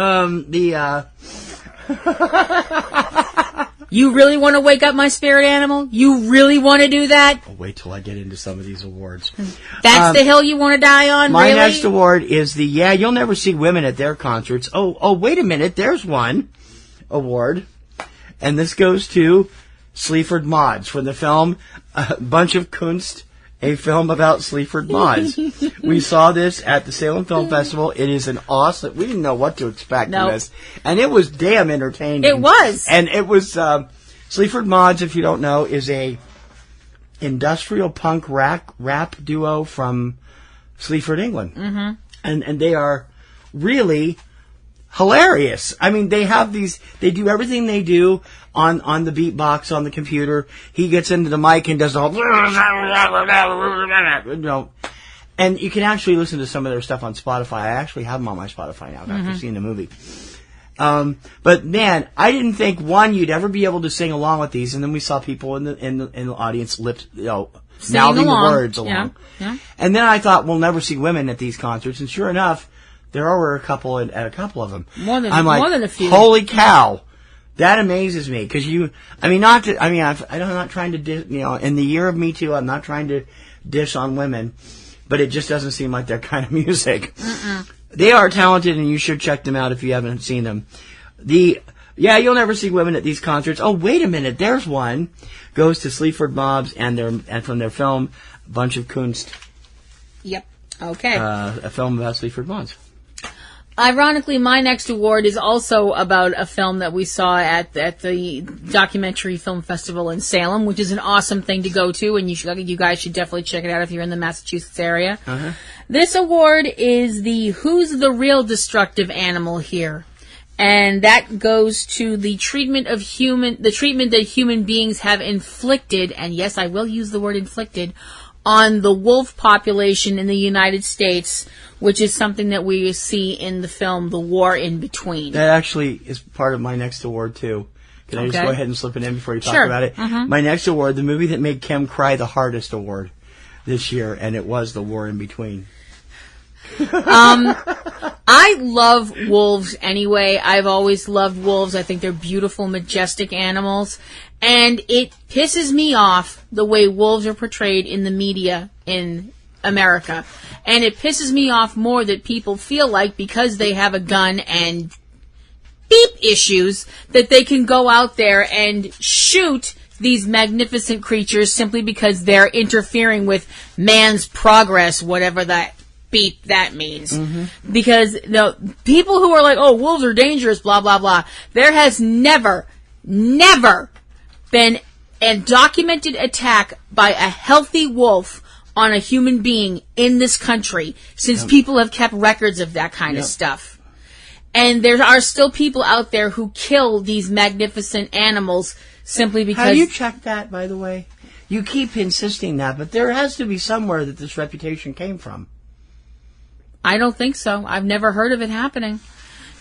You really want to wake up my spirit animal? You really want to do that?
I'll wait till I get into some of these awards.
That's the hill you want to die on,
my
really?
next award is the You'll Never See Women at Their Concerts. Oh, wait a minute, there's one award. And this goes to Sleaford Mods from the film A Bunch of Kunst, a film about Sleaford Mods. We saw this at the Salem Film Festival. It is an awesome... We didn't know what to expect from this. And it was damn entertaining.
It was.
And it was... Sleaford Mods, if you don't know, is a industrial punk rap duo from Sleaford, England. Mm-hmm. And they are really hilarious. I mean, they have these... They do everything they do on the beatbox on the computer. He gets into the mic and does all... And you can actually listen to some of their stuff on Spotify. I actually have them on my Spotify now after seeing the movie. But man, I didn't think you'd ever be able to sing along with these, and then we saw people in the audience mouthing the words along.
Yeah.
And then I thought we'll never see women at these concerts, and sure enough, there were a couple at a couple of them.
More than a few.
Holy cow! That amazes me because I'm not trying to in the year of Me Too, I'm not trying to dish on women, but it just doesn't seem like their kind of music.
Mm-mm.
They are talented, and you should check them out if you haven't seen them. You'll Never See Women at these concerts. Oh, wait a minute, there's one. Goes to Sleaford Mods and from their film A Bunch of Kunst.
Yep. Okay.
A film about Sleaford Mods.
Ironically, my next award is also about a film that we saw at the Documentary Film Festival in Salem, which is an awesome thing to go to, and you guys should definitely check it out if you're in the Massachusetts area. Uh-huh. This award is the Who's the Real Destructive Animal Here? And that goes to the treatment that human beings have inflicted, and yes, I will use the word inflicted, on the wolf population in the United States, which is something that we see in the film The War in Between.
That actually is part of my next award, too. Can I just go ahead and slip it in before you talk about it?
Uh-huh.
My next award, the movie that made Kim cry the hardest award this year, and it was The War in Between.
I love wolves anyway. I've always loved wolves. I think they're beautiful, majestic animals. And it pisses me off the way wolves are portrayed in the media in America. And it pisses me off more that people feel like because they have a gun and beep issues that they can go out there and shoot these magnificent creatures simply because they're interfering with man's progress, whatever that beep that means. Mm-hmm. Because people who are like, oh, wolves are dangerous, blah, blah, blah. There has never been a documented attack by a healthy wolf on a human being in this country since people have kept records of that kind of stuff. And there are still people out there who kill these magnificent animals simply because...
Have you checked that, by the way? You keep insisting that, but there has to be somewhere that this reputation came from.
I don't think so. I've never heard of it happening.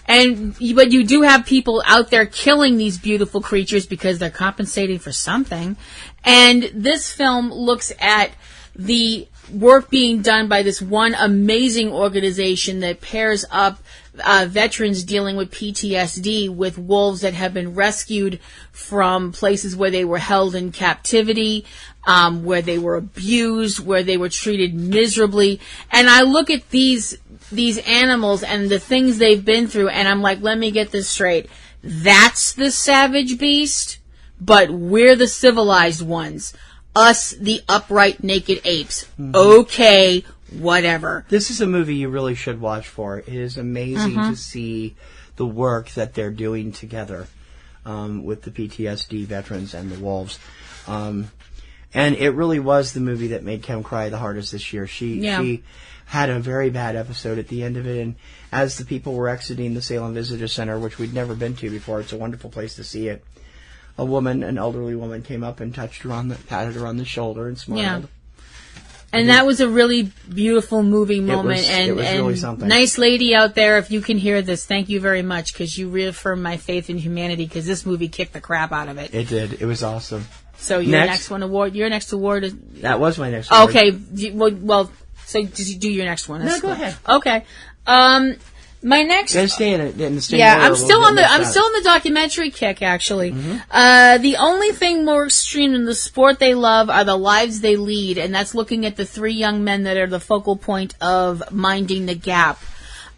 But you do have people out there killing these beautiful creatures because they're compensating for something. And this film looks at the work being done by this one amazing organization that pairs up veterans dealing with PTSD with wolves that have been rescued from places where they were held in captivity, where they were abused, where they were treated miserably. And I look at these animals and the things they've been through, and I'm like, let me get this straight. That's the savage beast, but we're the civilized ones. Us, the upright, naked apes. Mm-hmm. Okay, whatever.
This is a movie you really should watch for. It is amazing to see the work that they're doing together with the PTSD veterans and the wolves. And it really was the movie that made Kim cry the hardest this year. She had a very bad episode at the end of it, and as the people were exiting the Salem Visitor Center, which we'd never been to before, it's a wonderful place to see it, an elderly woman came up and patted her on the shoulder and smiled.
Yeah. And that was a really beautiful, moving moment.
It was really something.
Nice lady out there, if you can hear this, thank you very much, because you reaffirmed my faith in humanity, because this movie kicked the crap out of it.
It did. It was awesome.
So your next award is...
That was my next award.
Okay. Well, so did you do your next one?
No, go ahead.
Okay. My next...
Gotta stay in the same
Yeah,
order.
I'm still on the documentary kick, actually. Mm-hmm. The only thing more extreme than the sport they love are the lives they lead, and that's looking at the three young men that are the focal point of Minding the Gap.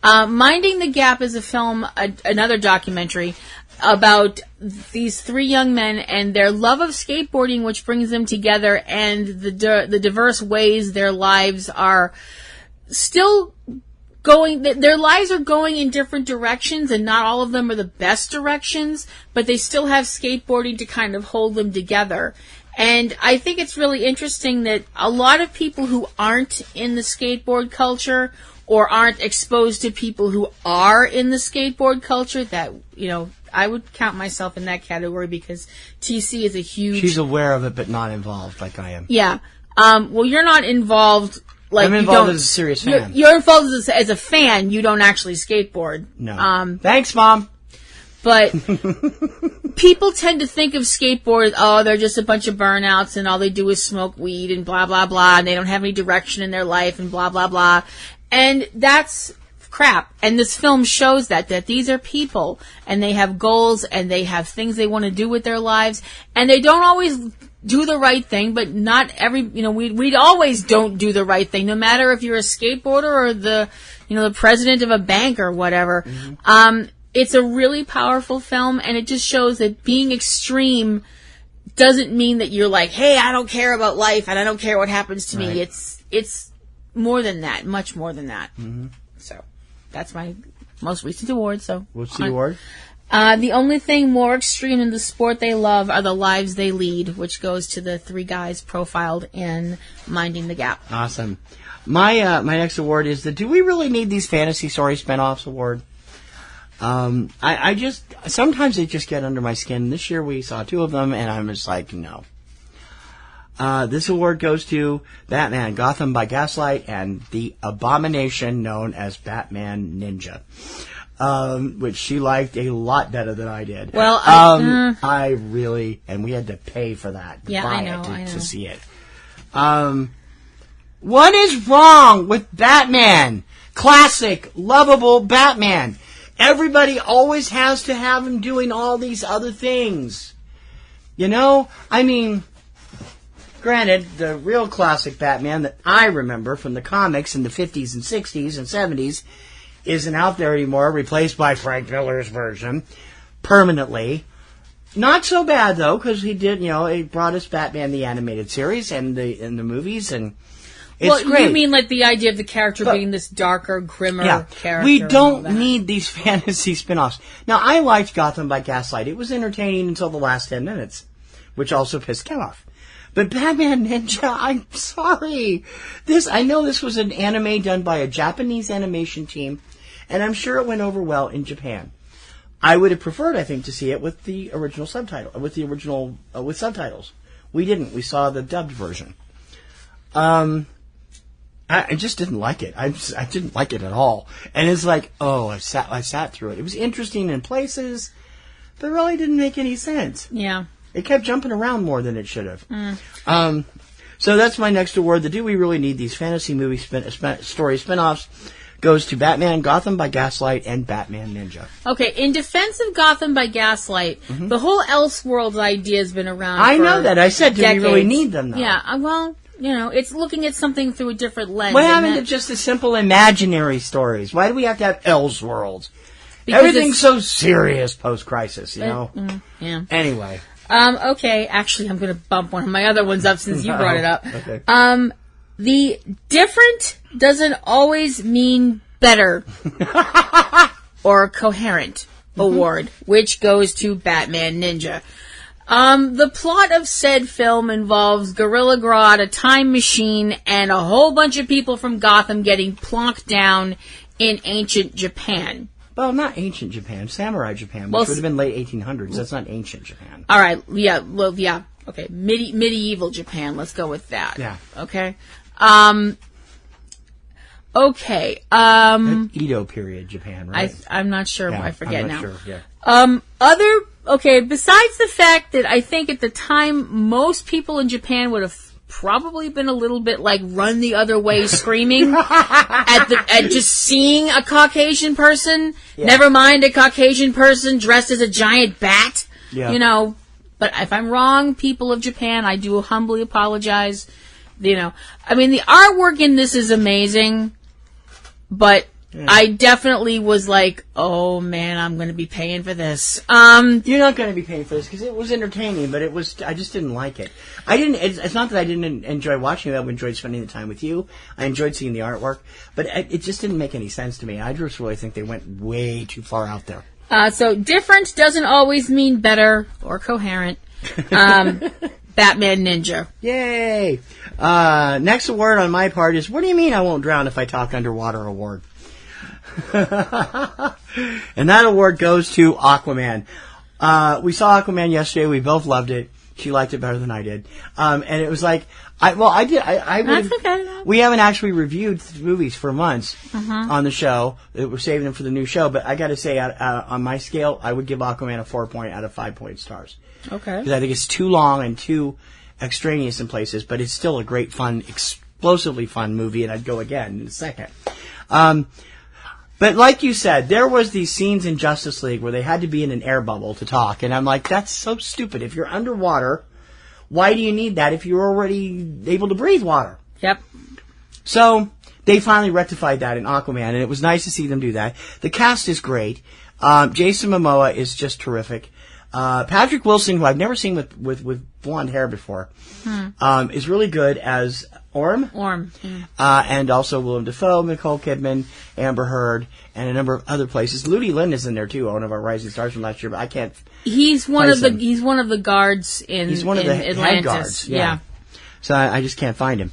Minding the Gap is a film, another documentary, about these three young men and their love of skateboarding, which brings them together, and the diverse ways their lives are still going, their lives are going in different directions, and not all of them are the best directions, but they still have skateboarding to kind of hold them together. And I think it's really interesting that a lot of people who aren't in the skateboard culture or aren't exposed to people who are in the skateboard culture, that, I would count myself in that category because TC is a huge...
She's aware of it, but not involved like I am.
Yeah. Well, you're not involved... Like,
I'm involved as a serious fan.
You're involved as a fan. You don't actually skateboard.
No. Thanks, Mom.
But people tend to think of skateboarders, they're just a bunch of burnouts and all they do is smoke weed and blah, blah, blah, and they don't have any direction in their life and blah, blah, blah. And that's crap. And this film shows that these are people and they have goals and they have things they want to do with their lives, and they don't always do the right thing, but not we always don't do the right thing, no matter if you're a skateboarder or the president of a bank or whatever. Mm-hmm. It's a really powerful film, and it just shows that being extreme doesn't mean that you're like, hey, I don't care about life and I don't care what happens to me. It's more than that, much more than that. Mm-hmm. So that's my most recent award. So
what's the award?
The only thing more extreme than the sport they love are the lives they lead, which goes to the 3 guys profiled in Minding the Gap.
Awesome. My next award is the Do We Really Need These Fantasy Story Spinoffs award. I just, sometimes they just get under my skin. This year we saw 2 of them, and I'm just like, no. This award goes to Batman, Gotham by Gaslight, and the abomination known as Batman Ninja. Which she liked a lot better than I did.
Well,
I really, and we had to pay for that.
Yeah,
buy
I know.
to see it. What is wrong with Batman? Classic, lovable Batman. Everybody always has to have him doing all these other things. You know? I mean, granted, the real classic Batman that I remember from the comics in the 50s and 60s and 70s isn't out there anymore, replaced by Frank Miller's version permanently. Not so bad, though, because he did, he brought us Batman the Animated Series and the movies, and it's great.
You mean like the idea of the character being this darker, grimmer character?
We don't need these fantasy spin-offs. Now, I liked Gotham by Gaslight. It was entertaining until the last 10 minutes, which also pissed Ken off. But Batman Ninja, I'm sorry. I know this was an anime done by a Japanese animation team, and I'm sure it went over well in Japan. I would have preferred, I think, to see it with the original subtitle, with subtitles. We didn't. We saw the dubbed version. I just didn't like it. I didn't like it at all. And it's like, I sat through it. It was interesting in places, but it really didn't make any sense.
Yeah.
It kept jumping around more than it should have. So that's my next award. The Do We Really Need These Fantasy Movie Story Spinoffs goes to Batman, Gotham by Gaslight, and Batman Ninja.
Okay, in defense of Gotham by Gaslight, the whole Elseworlds idea has been around
I
for
know that. I said,
decades.
Do we really need them, though?
Yeah, well, it's looking at something through a different lens.
What happened to just the simple imaginary stories? Why do we have to have Elseworlds?
Because
everything's so serious post-crisis,
Yeah.
Anyway.
Okay, actually, I'm going to bump one of my other ones up since you brought it up.
Okay.
The different doesn't always mean better or coherent award, which goes to Batman Ninja. The plot of said film involves Gorilla Grodd, a time machine, and a whole bunch of people from Gotham getting plonked down in ancient Japan.
Well, not ancient Japan, samurai Japan, which would have been late 1800s. That's not ancient Japan.
All right, yeah, okay, medieval Japan. Let's go with that.
Yeah.
Okay.
Edo period Japan, right?
I'm not sure.
Yeah,
I forget
I'm not
now.
Sure, yeah.
Besides the fact that I think at the time most people in Japan would have probably been a little bit like run the other way screaming at just seeing a Caucasian person. Yeah. Never mind a Caucasian person dressed as a giant bat. Yeah. But if I'm wrong, people of Japan, I do humbly apologize. I mean, the artwork in this is amazing, but I definitely was like, oh man, I'm going to be paying for this.
You're not going to be paying for this because it was entertaining, but I just didn't like it. It's not that I didn't enjoy watching it. I enjoyed spending the time with you. I enjoyed seeing the artwork, but it just didn't make any sense to me. I just really think they went way too far out there.
So different doesn't always mean better or coherent. Batman Ninja.
Yay! Next award on my part is, what do you mean I won't drown if I talk underwater award? And that award goes to Aquaman. We saw Aquaman yesterday. We both loved it. She liked it better than I did. And it was like, we haven't actually reviewed movies for months on the show. We're saving them for the new show. But I got to say, on my scale, I would give Aquaman a 4 out of 5 stars.
Okay.
Because I think it's too long and too extraneous in places, but it's still a great, fun, explosively fun movie, and I'd go again in a second. But like you said, there was these scenes in Justice League where they had to be in an air bubble to talk, and I'm like, that's so stupid. If you're underwater, why do you need that if you're already able to breathe water?
Yep.
So they finally rectified that in Aquaman, and it was nice to see them do that. The cast is great. Jason Momoa is just terrific. Patrick Wilson, who I've never seen with blonde hair before, is really good as Orm. And also Willem Dafoe, Nicole Kidman, Amber Heard, and a number of other places. Ludi Lin is in there too, one of our rising stars from last year, but I can't.
He's one of the guards in.
He's one of the
Atlantis.
head guards. Yeah. So I just can't find him.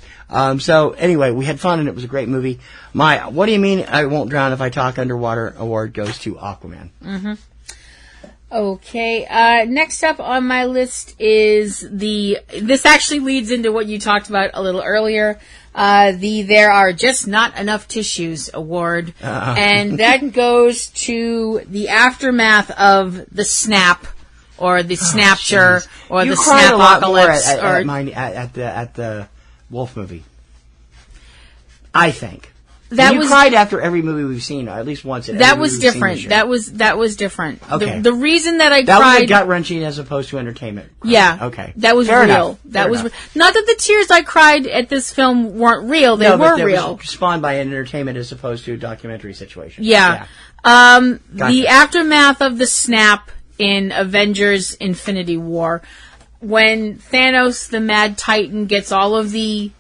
So anyway, we had fun and it was a great movie. What do you mean I won't drown if I talk underwater award goes to Aquaman.
Mm-hmm. Okay, next up on my list is this actually leads into what you talked about a little earlier, There Are Just Not Enough Tissues award, and that goes to the aftermath of the snap, or the snapture, or the snapocalypse.
At the Wolf movie. I think. You cried after every movie we've seen, or at least once.
That was different. That was different.
Okay.
The reason that I cried.
That was gut wrenching as opposed to entertainment.
Yeah.
Okay.
That was
Fair
real.
Enough.
That was not that the tears I cried at this film weren't real. They were real.
Was spawned by an entertainment as opposed to a documentary situation.
Yeah.
Gotcha.
The aftermath of the snap in Avengers Infinity War, when Thanos, the Mad Titan, gets all of the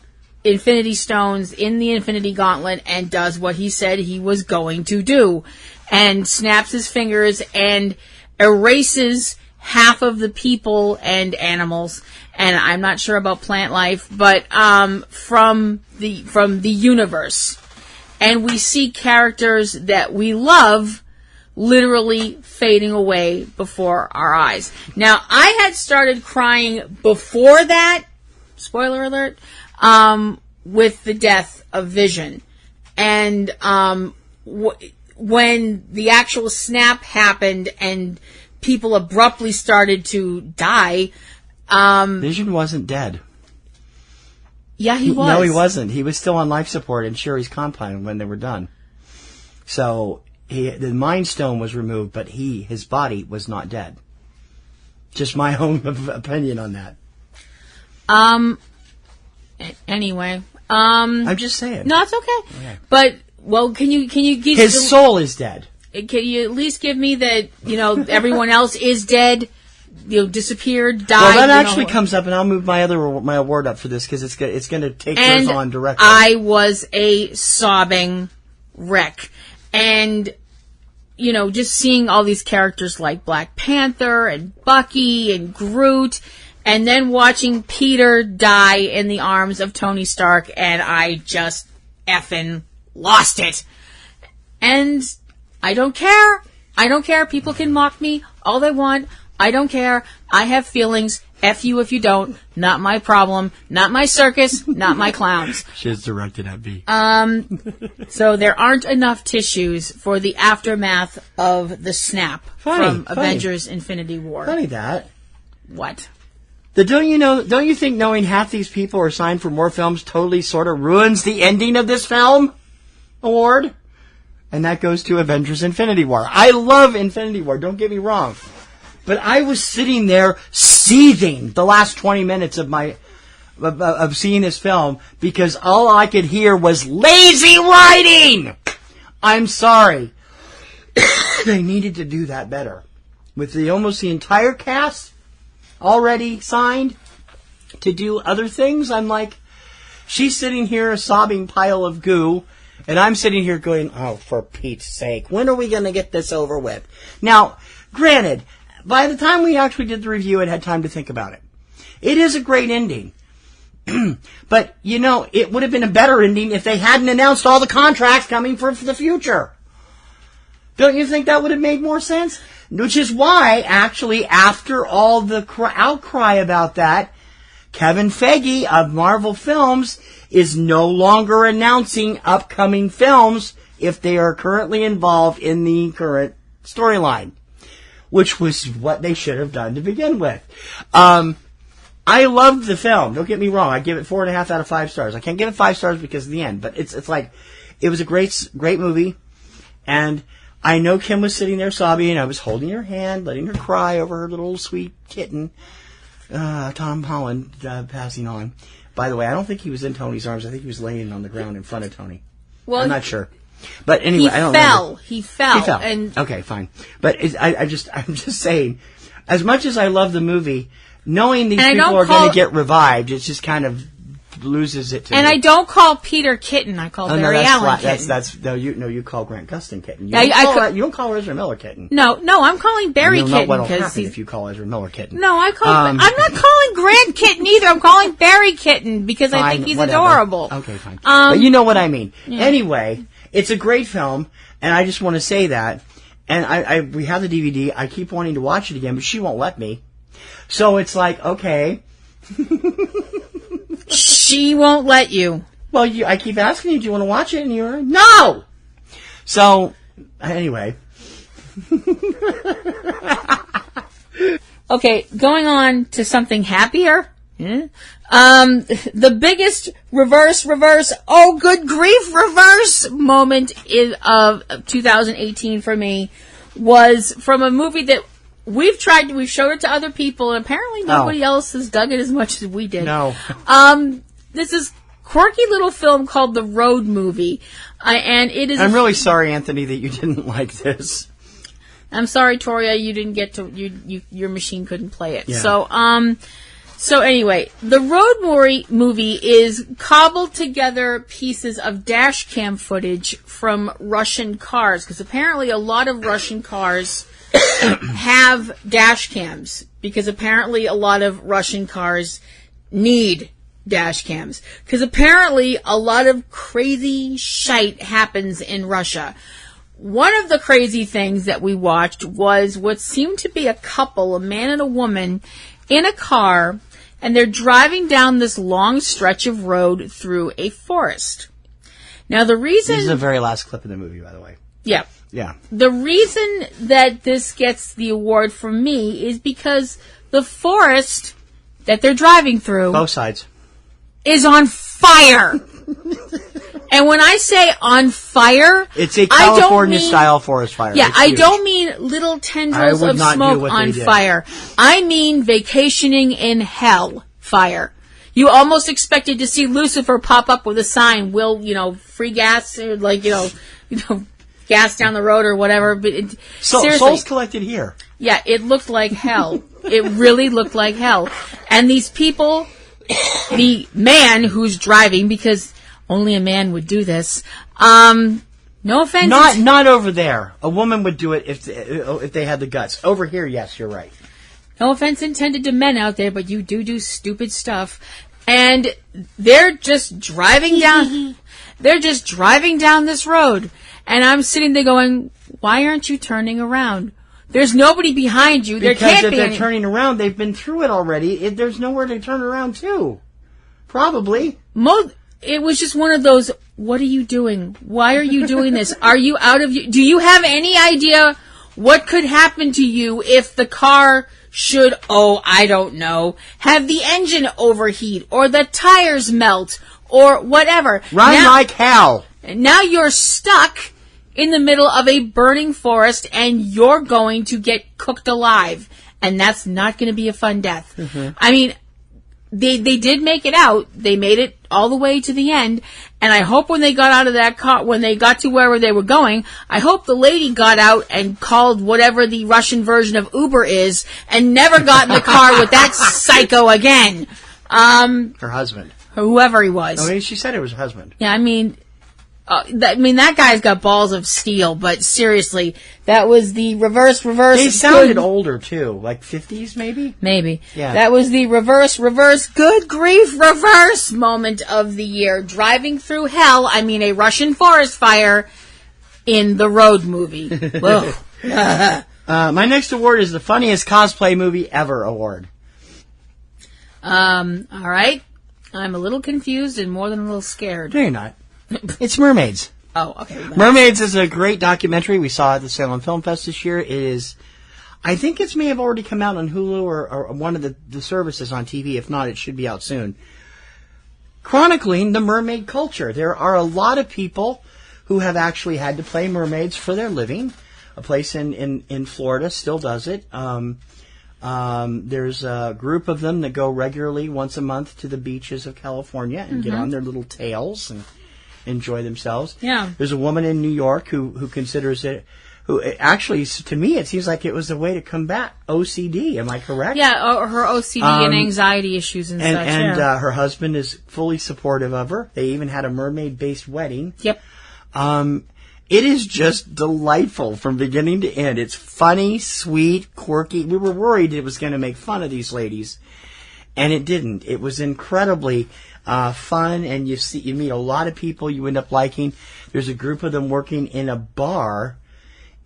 Infinity Stones in the Infinity Gauntlet and does what he said he was going to do, and snaps his fingers and erases half of the people and animals, and I'm not sure about plant life, but from the universe, and we see characters that we love literally fading away before our eyes. Now, I had started crying before that, spoiler alert, with the death of Vision. And when the actual snap happened and people abruptly started to die...
Vision wasn't dead.
Yeah, he was.
No, he wasn't. He was still on life support in Sherry's compound when they were done. So, the Mind Stone was removed, but his body was not dead. Just my own opinion on that.
Anyway,
I'm just saying.
No, it's okay. But can you give
his soul is dead?
Can you at least give me that? Everyone else is dead. Disappeared, died.
Well, that actually comes up, and I'll move my award up for this because it's going to take yours on directly.
I was a sobbing wreck, and just seeing all these characters like Black Panther and Bucky and Groot. And then watching Peter die in the arms of Tony Stark, and I just effing lost it. And I don't care. I don't care. People can mock me all they want. I don't care. I have feelings. F you if you don't. Not my problem. Not my circus. Not my clowns.
She's directed at me.
So there aren't enough tissues for the aftermath of the snap from Avengers Infinity War.
Funny that.
What?
Don't you think knowing half these people are signed for more films totally sort of ruins the ending of this film award? And that goes to Avengers Infinity War. I love Infinity War, don't get me wrong. But I was sitting there seething the last 20 minutes of seeing this film because all I could hear was lazy writing! I'm sorry. They needed to do that better. With almost the entire cast already signed to do other things, I'm like, she's sitting here a sobbing pile of goo, and I'm sitting here going, oh, for Pete's sake, when are we going to get this over with? Now, granted, by the time we actually did the review, I'd had time to think about it. It is a great ending. But, it would have been a better ending if they hadn't announced all the contracts coming for the future. Don't you think that would have made more sense? Which is why, actually, after all the outcry about that, Kevin Feige of Marvel Films is no longer announcing upcoming films if they are currently involved in the current storyline, which was what they should have done to begin with. I loved the film. Don't get me wrong. I give it 4.5 out of 5 stars. I can't give it 5 stars because of the end, but it's like it was a great movie, and I know Kim was sitting there sobbing, and I was holding her hand, letting her cry over her little sweet kitten, Tom Holland, passing on. By the way, I don't think he was in Tony's arms. I think he was laying on the ground in front of Tony. Well, I'm not sure. But anyway, I don't know.
He fell.
And okay, fine. But I'm just saying, as much as I love the movie, knowing these people are going to get revived, it's just kind of loses it to
And
me.
I don't call Peter Kitten. I call Barry Allen Kitten.
You call Grant Gustin Kitten. You don't call Ezra Miller Kitten.
No, I'm calling Barry Kitten.
You know what'll happen if you call Ezra Miller Kitten.
No, I'm not calling Grant Kitten either. I'm calling Barry Kitten because I think he's adorable.
Okay, fine. But you know what I mean. Yeah. Anyway, it's a great film, and I just want to say that. And we have the DVD. I keep wanting to watch it again, but she won't let me. So it's like, okay.
She won't let you.
Well, I keep asking you, do you want to watch it? And you're like, no! So, anyway.
Okay, going on to something happier. Yeah. The biggest reverse, oh good grief, reverse moment of 2018 for me was from a movie that we've showed it to other people, and apparently nobody else has dug it as much as we did.
No.
This is quirky little film called The Road Movie, and it is.
I'm really sorry, Anthony, that you didn't like this.
I'm sorry, Toria, you didn't get to your machine couldn't play it.
Yeah.
So anyway, the Road movie is cobbled together pieces of dash cam footage from Russian cars, because apparently a lot of Russian cars have dash cams, because apparently a lot of Russian cars need dash cams, because apparently a lot of crazy shite happens in Russia. One of the crazy things that we watched was what seemed to be a couple, a man and a woman, in a car, and they're driving down this long stretch of road through a forest. Now the reason...
This is the very last clip of the movie, by the way.
Yeah.
Yeah.
The reason that this gets the award from me is because the forest that they're driving through...
Both sides. ...is
on fire. And when I say on fire...
It's a California-style forest fire.
Yeah, I don't mean little tendrils of smoke on fire. I mean vacationing in hell fire. You almost expected to see Lucifer pop up with a sign, free gas, or gas down the road or whatever. But seriously,
souls collected here.
Yeah, it looked like hell. It really looked like hell. And these people, the man who's driving, because only a man would do this. No offense.
Not over there. A woman would do it if they had the guts. Over here, yes, you're right.
No offense intended to men out there, but you do stupid stuff. And they're just driving down. They're just driving down this road, and I'm sitting there going, "Why aren't you turning around? There's nobody behind you. There can't be."
Because if they're turning around, they've been through it already. There's nowhere to turn around to. Probably.
It was just one of those, what are you doing? Why are you doing this? Are you out of... Do you have any idea what could happen to you if the car should, I don't know, have the engine overheat or the tires melt or whatever?
Run like hell.
Now you're stuck in the middle of a burning forest and you're going to get cooked alive. And that's not going to be a fun death. Mm-hmm. I mean... They did make it out. They made it all the way to the end. And I hope when they got out of that car, when they got to wherever they were going, I hope the lady got out and called whatever the Russian version of Uber is and never got in the car with that psycho again.
Her husband.
Whoever he was.
I mean, she said it was her husband.
Yeah, I mean, that guy's got balls of steel, but seriously, that was the reverse.
They sounded older, too. Like 50s, maybe?
Maybe.
Yeah.
That was the reverse, good grief, reverse moment of the year. Driving through hell, I mean a Russian forest fire in the Road movie.
My next award is the funniest cosplay movie ever award.
All right. I'm a little confused and more than a little scared.
No, you're not. It's Mermaids.
Oh, okay.
Mermaids is a great documentary. We saw it at the Salem Film Fest this year. It is, I think it may have already come out on Hulu or one of the services on TV. If not, it should be out soon. Chronicling the mermaid culture. There are a lot of people who have actually had to play mermaids for their living. A place in Florida still does it. There's a group of them that go regularly once a month to the beaches of California and get on their little tails and enjoy themselves.
Yeah.
There's a woman in New York who considers it who actually, to me, it seems like it was a way to combat OCD. Am I correct?
Yeah, or her OCD and anxiety issues and such.
And her husband is fully supportive of her. They even had a mermaid-based wedding.
Yep.
It is just delightful from beginning to end. It's funny, sweet, quirky. We were worried it was going to make fun of these ladies, and it didn't. It was incredibly fun, and you meet a lot of people you end up liking. There's a group of them working in a bar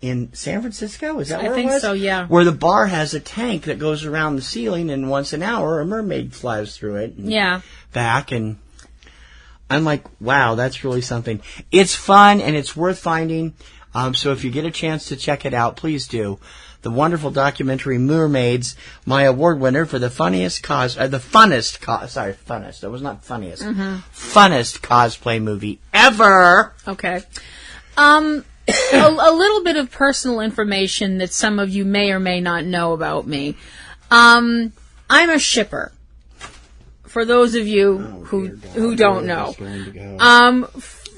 in San Francisco. Is that where it was?
I think so, yeah.
Where the bar has a tank that goes around the ceiling, and once an hour a mermaid flies through it. And back, and I'm like, wow, that's really something. It's fun, and it's worth finding. So if you get a chance to check it out, please do. The wonderful documentary Mermaids, my award winner for the funnest funnest cosplay movie ever.
Okay. A little bit of personal information that some of you may or may not know about me. I'm a shipper. For those of you who don't know.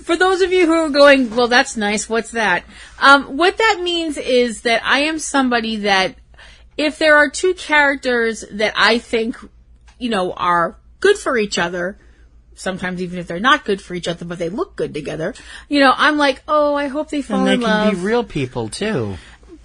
For those of you who are going, well, that's nice, what's that? What that means is that I am somebody that, if there are two characters that I think, are good for each other, sometimes even if they're not good for each other, but they look good together, I'm like, oh, I hope they fall in love.
And they can be real people, too.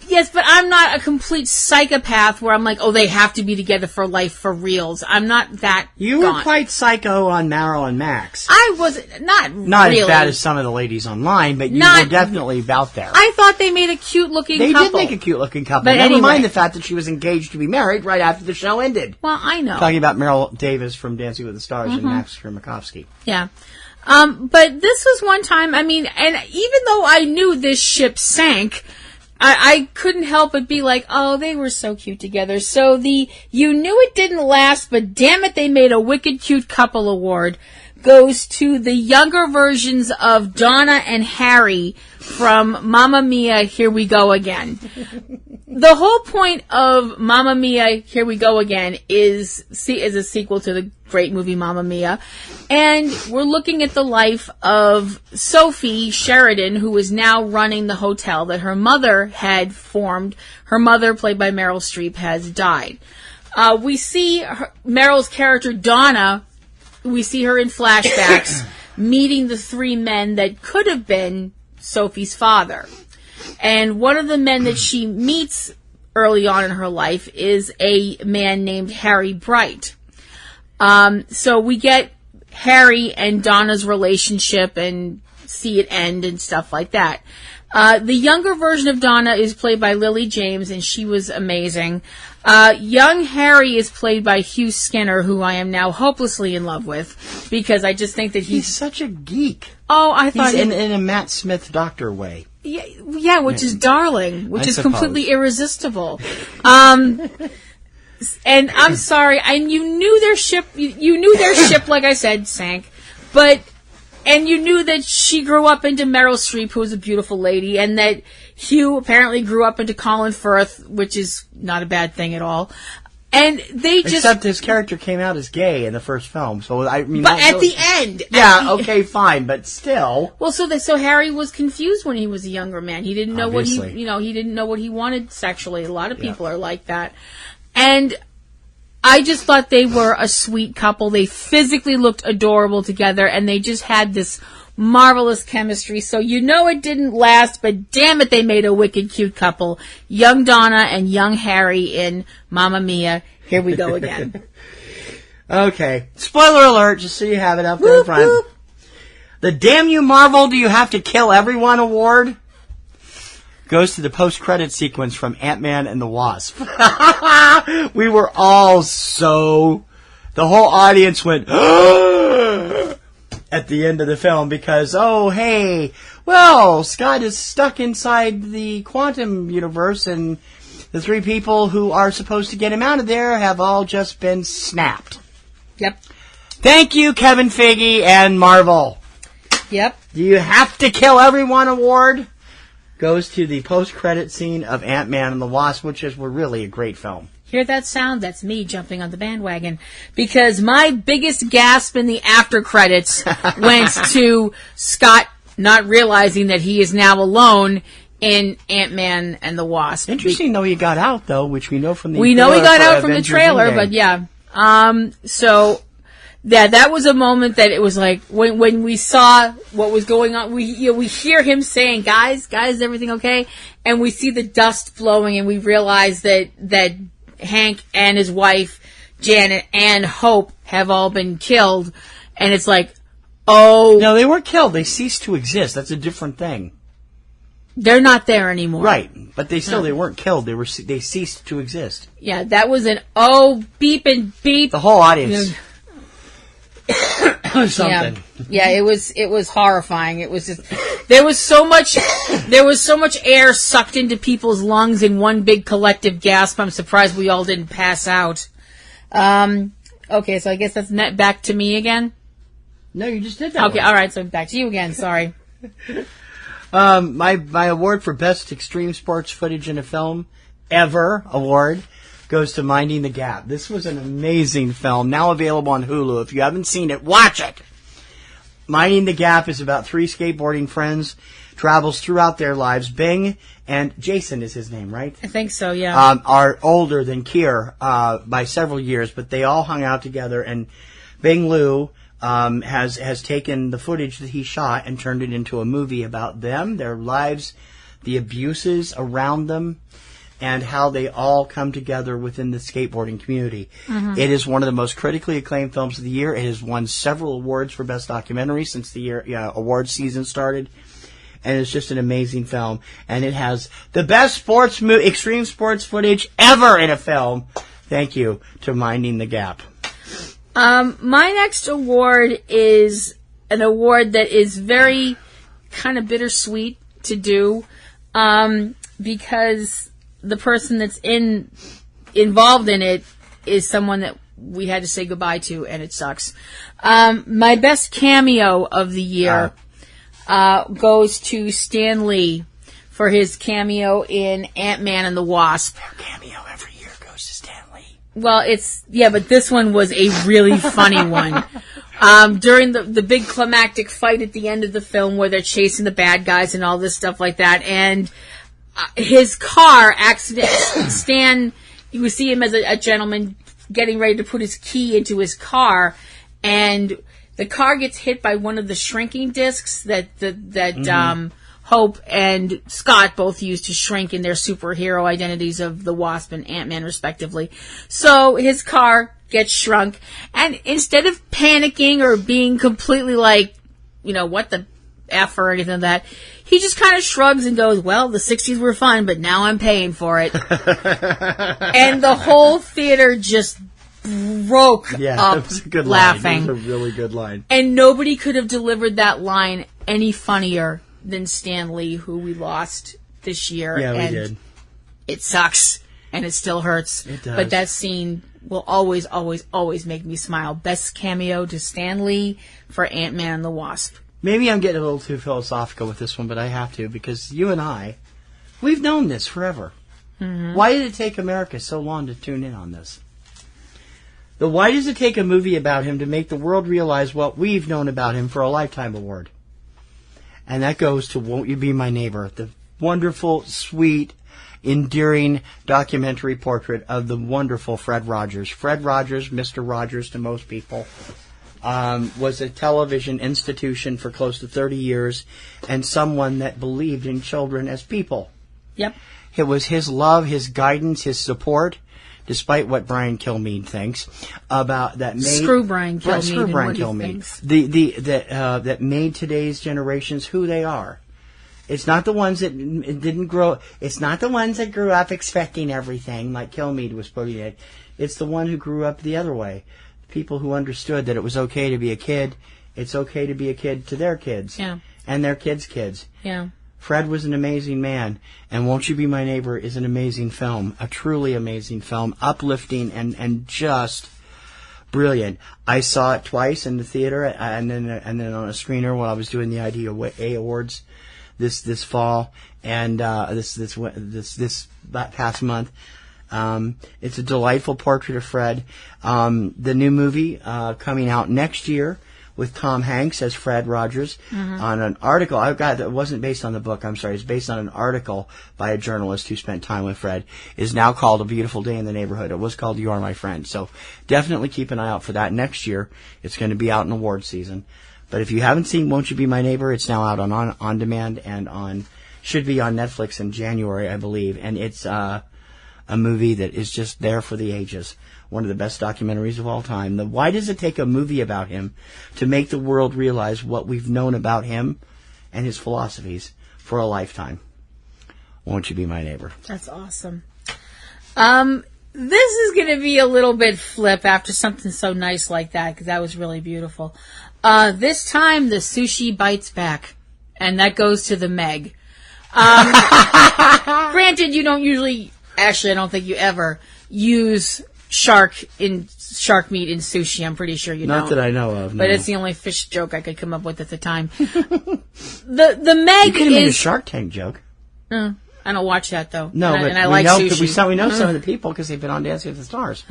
Yes, but I'm not a complete psychopath where I'm like, oh, they have to be together for life for reals. I'm not that
You were quite psycho on Meryl and Max.
I was not really.
As bad as some of the ladies online, but you were definitely out there.
I thought they made a cute-looking couple.
They did make a cute-looking couple.
But
Never mind the fact that she was engaged to be married right after the show ended.
Well, I know.
Talking about Meryl Davis from Dancing with the Stars and Max Kermakovsky.
Yeah. But this was one time, and even though I knew this ship sank, I couldn't help but be like, oh, they were so cute together. So you knew it didn't last, but damn it, they made a wicked cute couple award goes to the younger versions of Donna and Harry from Mamma Mia, Here We Go Again. The whole point of Mamma Mia, Here We Go Again is a sequel to the great movie Mamma Mia. And we're looking at the life of Sophie Sheridan, who is now running the hotel that her mother had formed. Her mother, played by Meryl Streep, has died. We see Meryl's character, Donna. We see her in flashbacks meeting the three men that could have been Sophie's father. And one of the men that she meets early on in her life is a man named Harry Bright. So we get Harry and Donna's relationship and see it end and stuff like that. The younger version of Donna is played by Lily James, and she was amazing. Young Harry is played by Hugh Skinner, who I am now hopelessly in love with, because I just think that he's
such a geek.
Oh, I thought
he's in a Matt Smith Doctor way.
Yeah, which is darling, which is completely irresistible. And I'm sorry, and you knew their ship, like I said, sank, and you knew that she grew up into Meryl Streep, who was a beautiful lady, and that Hugh apparently grew up into Colin Firth, which is not a bad thing at all. And
except his character came out as gay in the first film, so I mean.
But at the end.
Okay, fine, but still.
Well, so Harry was confused when he was a younger man. He didn't know he didn't know what he wanted sexually. A lot of people are like that. And I just thought they were a sweet couple. They physically looked adorable together, and they just had this marvelous chemistry. So it didn't last, but damn it, they made a wicked cute couple. Young Donna and young Harry in Mamma Mia, Here We Go Again.
Okay. Spoiler alert, just so you have it up there in front. Whoop. The Damn You Marvel, Do You Have to Kill Everyone award goes to the post-credit sequence from Ant-Man and the Wasp. We were all the whole audience went, at the end of the film because, Scott is stuck inside the quantum universe and the three people who are supposed to get him out of there have all just been snapped.
Yep.
Thank you, Kevin Feige and Marvel.
Yep.
Do You Have to Kill Everyone award goes to the post-credit scene of Ant-Man and the Wasp, which were really a great film.
Hear that sound? That's me jumping on the bandwagon. Because my biggest gasp in the after credits went to Scott not realizing that he is now alone in Ant-Man and the Wasp.
Interesting, though, he got out, though, which we know from the
We know he got out from the
Avengers
trailer,
Endgame.
but yeah. So, yeah, that was a moment that it was like, when we saw what was going on, we hear him saying, guys, is everything okay? And we see the dust flowing, and we realize that Hank and his wife, Janet, and Hope have all been killed. And it's like, oh.
No, they weren't killed. They ceased to exist. That's a different thing.
They're not there anymore.
Right. But they weren't killed. They ceased to exist.
Yeah, that was an beep and beep.
The whole audience. Something.
Yeah, it was horrifying. It was just, there was so much air sucked into people's lungs in one big collective gasp. I'm surprised we all didn't pass out. Okay, so I guess that's back to me again.
No, you just did that.
Okay, all right, so back to you again. Sorry.
My award for best extreme sports footage in a film ever award goes to Minding the Gap. This was an amazing film, now available on Hulu. If you haven't seen it, watch it. Minding the Gap is about 3 skateboarding friends, travels throughout their lives. Bing and Jason is his name, right?
I think so, yeah.
Are older than Keir by several years, but they all hung out together, and Bing Liu has taken the footage that he shot and turned it into a movie about them, their lives, the abuses around them, and how they all come together within the skateboarding community. Mm-hmm. It is one of the most critically acclaimed films of the year. It has won several awards for Best Documentary since the awards season started. And it's just an amazing film. And it has the best extreme sports footage ever in a film. Thank you to Minding the Gap.
My next award is an award that is very kind of bittersweet to do, because the person that's involved in it is someone that we had to say goodbye to, and it sucks. My best cameo of the year goes to Stan Lee for his cameo in Ant-Man and the Wasp.
Their cameo every year goes to Stan Lee.
Well, but this one was a really funny one. During the big climactic fight at the end of the film where they're chasing the bad guys and all this stuff like that, and his car accident, Stan, you see him as a gentleman getting ready to put his key into his car, and the car gets hit by one of the shrinking discs that Hope and Scott both use to shrink in their superhero identities of the Wasp and Ant-Man respectively. So his car gets shrunk, and instead of panicking or being completely like, what the F or anything like that, he just kind of shrugs and goes, well, the 60s were fun, but now I'm paying for it. And the whole theater just broke up
that was a good
laughing.
Line. That was a really good line.
And nobody could have delivered that line any funnier than Stan Lee, who we lost this year.
Yeah,
and
we did.
It sucks, and it still hurts.
It does.
But that scene will always, always, always make me smile. Best cameo to Stan Lee for Ant-Man and the Wasp.
Maybe I'm getting a little too philosophical with this one, but I have to, because you and I, we've known this forever. Mm-hmm. Why did it take America so long to tune in on this? Why does it take a movie about him to make the world realize what we've known about him for a Lifetime Award? And that goes to Won't You Be My Neighbor, the wonderful, sweet, endearing documentary portrait of the wonderful Fred Rogers. Fred Rogers, Mr. Rogers to most people, was a television institution for close to 30 years, and someone that believed in children as people.
Yep.
It was his love, his guidance, his support, despite what Brian Kilmeade thinks about that.
Screw Brian Kilmeade.
Screw Brian Kilmeade. That made today's generations who they are. It's not the ones that didn't grow. It's not the ones that grew up expecting everything, like Kilmeade was putting it. It's the one who grew up the other way. People who understood that it was okay to be a kid. It's okay to be a kid to their kids.
Yeah.
And their kids' kids.
Yeah.
Fred was an amazing man, and Won't You Be My Neighbor is an amazing film, a truly amazing film, uplifting and just brilliant. I saw it twice in the theater, and then on a screener while I was doing the IDA Awards this fall, and this past month. It's a delightful portrait of Fred. The new movie coming out next year with Tom Hanks as Fred Rogers on an article I've got that wasn't based on the book. I'm sorry, it's based on an article by a journalist who spent time with Fred. Is now called A Beautiful Day in the Neighborhood. It was called You Are My Friend. So definitely keep an eye out for that. Next year, it's going to be out in award season. But if you haven't seen Won't You Be My Neighbor, it's now out on demand and should be on Netflix in January, I believe. And it's a movie that is just there for the ages. One of the best documentaries of all time. Why does it take a movie about him to make the world realize what we've known about him and his philosophies for a lifetime? Won't You Be My Neighbor?
That's awesome. This is going to be a little bit flip after something so nice like that, because that was really beautiful. This time, the sushi bites back, and that goes to the Meg. Granted, you don't usually, actually, I don't think you ever use shark meat in sushi. I'm pretty sure you don't.
Not that I know of, no.
But it's the only fish joke I could come up with at the time. The Meg
you could have made a Shark Tank joke.
I don't watch that, though.
No,
and
but
I like sushi.
We know some of the people because they've been on Dancing with the Stars.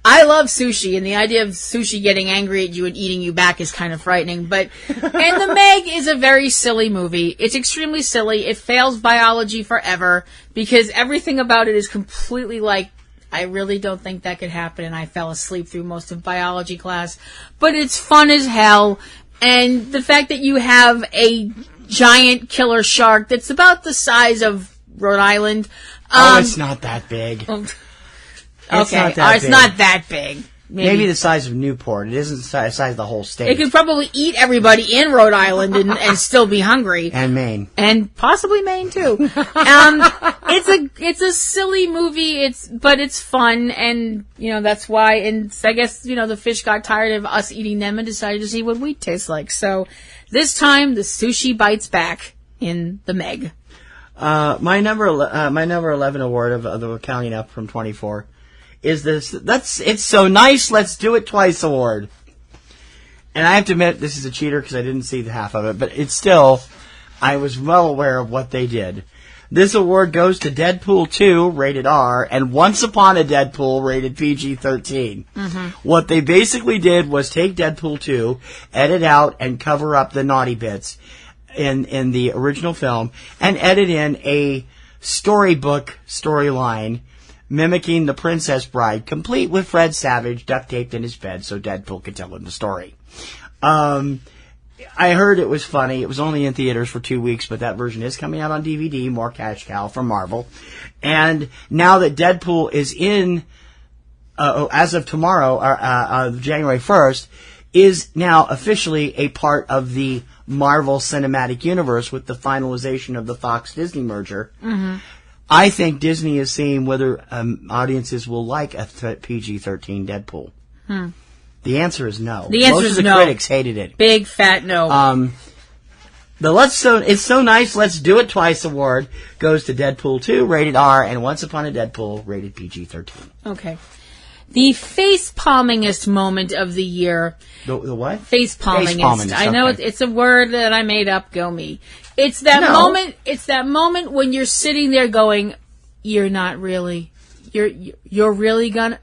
I love sushi, and the idea of sushi getting angry at you and eating you back is kind of frightening. And The Meg is a very silly movie. It's extremely silly. It fails biology forever because everything about it is completely like, I really don't think that could happen, and I fell asleep through most of biology class. But it's fun as hell, and the fact that you have a giant killer shark that's about the size of Rhode Island.
It's not that big.
It's not that big.
Maybe the size of Newport. It isn't the size of the whole state.
It could probably eat everybody in Rhode Island and still be hungry.
And Maine.
And possibly Maine, too. It's a silly movie, but it's fun, and, that's why, and I guess, the fish got tired of us eating them and decided to see what we taste like. So, this time, the sushi bites back in the Meg.
My number 11 award of the counting up from 24 is It's So Nice, Let's Do It Twice award. And I have to admit, this is a cheater because I didn't see the half of it, but it's still, I was well aware of what they did. This award goes to Deadpool 2, rated R, and Once Upon a Deadpool, rated PG-13. What they basically did was take Deadpool 2, edit out and cover up the naughty bits in the original film, and edit in a storybook storyline mimicking The Princess Bride, complete with Fred Savage duct taped in his bed so Deadpool could tell him the story. I heard it was funny. It was only in theaters for 2 weeks, but that version is coming out on DVD, more cash cow from Marvel. And now that Deadpool is in, as of tomorrow, January 1st, is now officially a part of the Marvel Cinematic Universe with the finalization of the Fox-Disney merger. I think Disney is seeing whether audiences will like a PG-13 Deadpool. The answer is no.
The answer
is
no.
Most of the critics hated it.
Big fat no.
It's So Nice, Let's Do It Twice award goes to Deadpool 2, rated R, and Once Upon a Deadpool, rated PG-13.
Okay. The face-palmingest moment of the year.
The what?
Face-palmingest. I know it's a word that I made up. Go me. It's that moment. It's that moment when you're sitting there going, "You're not really. You're really gonna.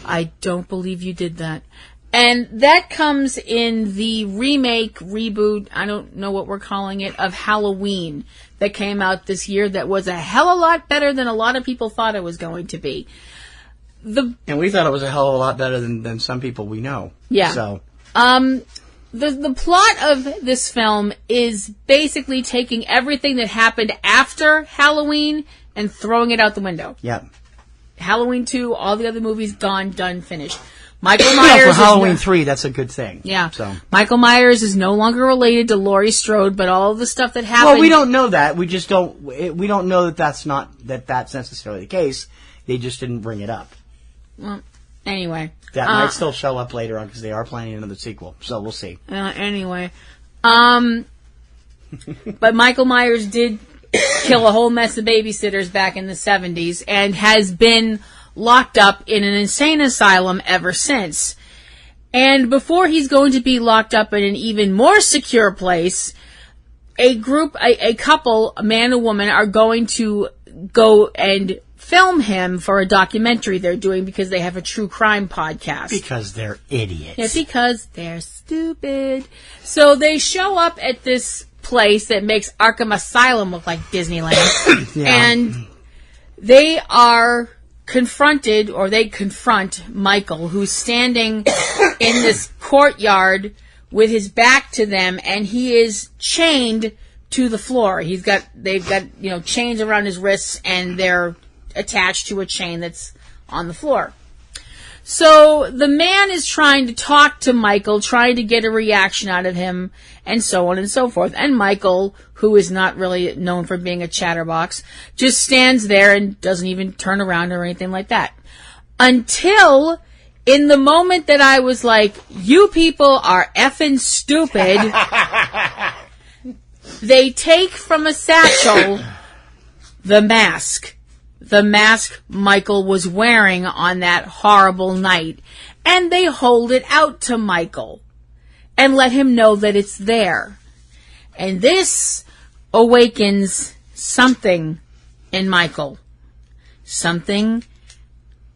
I don't believe you did that." And that comes in the remake, reboot, I don't know what we're calling it, of Halloween that came out this year that was a hell of a lot better than a lot of people thought it was going to be.
And we thought it was a hell of a lot better than some people we know.
Yeah.
So.
The plot of this film is basically taking everything that happened after Halloween and throwing it out the window.
Yeah.
Halloween 2, all the other movies gone, done, finished. Michael Myers.
For Halloween 3, that's a good thing.
Yeah.
So
Michael Myers is no longer related to Laurie Strode, but all of the stuff that happened.
Well, we don't know that. We just don't. We don't know that's necessarily the case. They just didn't bring it up.
Well, anyway.
That might still show up later on because they are planning another sequel. So we'll see.
Anyway. But Michael Myers did kill a whole mess of babysitters back in the 70s and has been locked up in an insane asylum ever since. And before he's going to be locked up in an even more secure place, a couple, a man and woman, are going to go and film him for a documentary they're doing because they have a true crime podcast.
Because they're idiots.
Yeah, because they're stupid. So they show up at this place that makes Arkham Asylum look like Disneyland.
Yeah.
And they are confronted, or they confront Michael, who's standing in this courtyard with his back to them, and he is chained to the floor. They've got chains around his wrists, and they're attached to a chain that's on the floor. So the man is trying to talk to Michael, trying to get a reaction out of him, and so on and so forth. And Michael, who is not really known for being a chatterbox, just stands there and doesn't even turn around or anything like that. Until, in the moment that I was like, you people are effing stupid, they take from a satchel the mask. The mask Michael was wearing on that horrible night. And they hold it out to Michael and let him know that it's there. And this awakens something in Michael. Something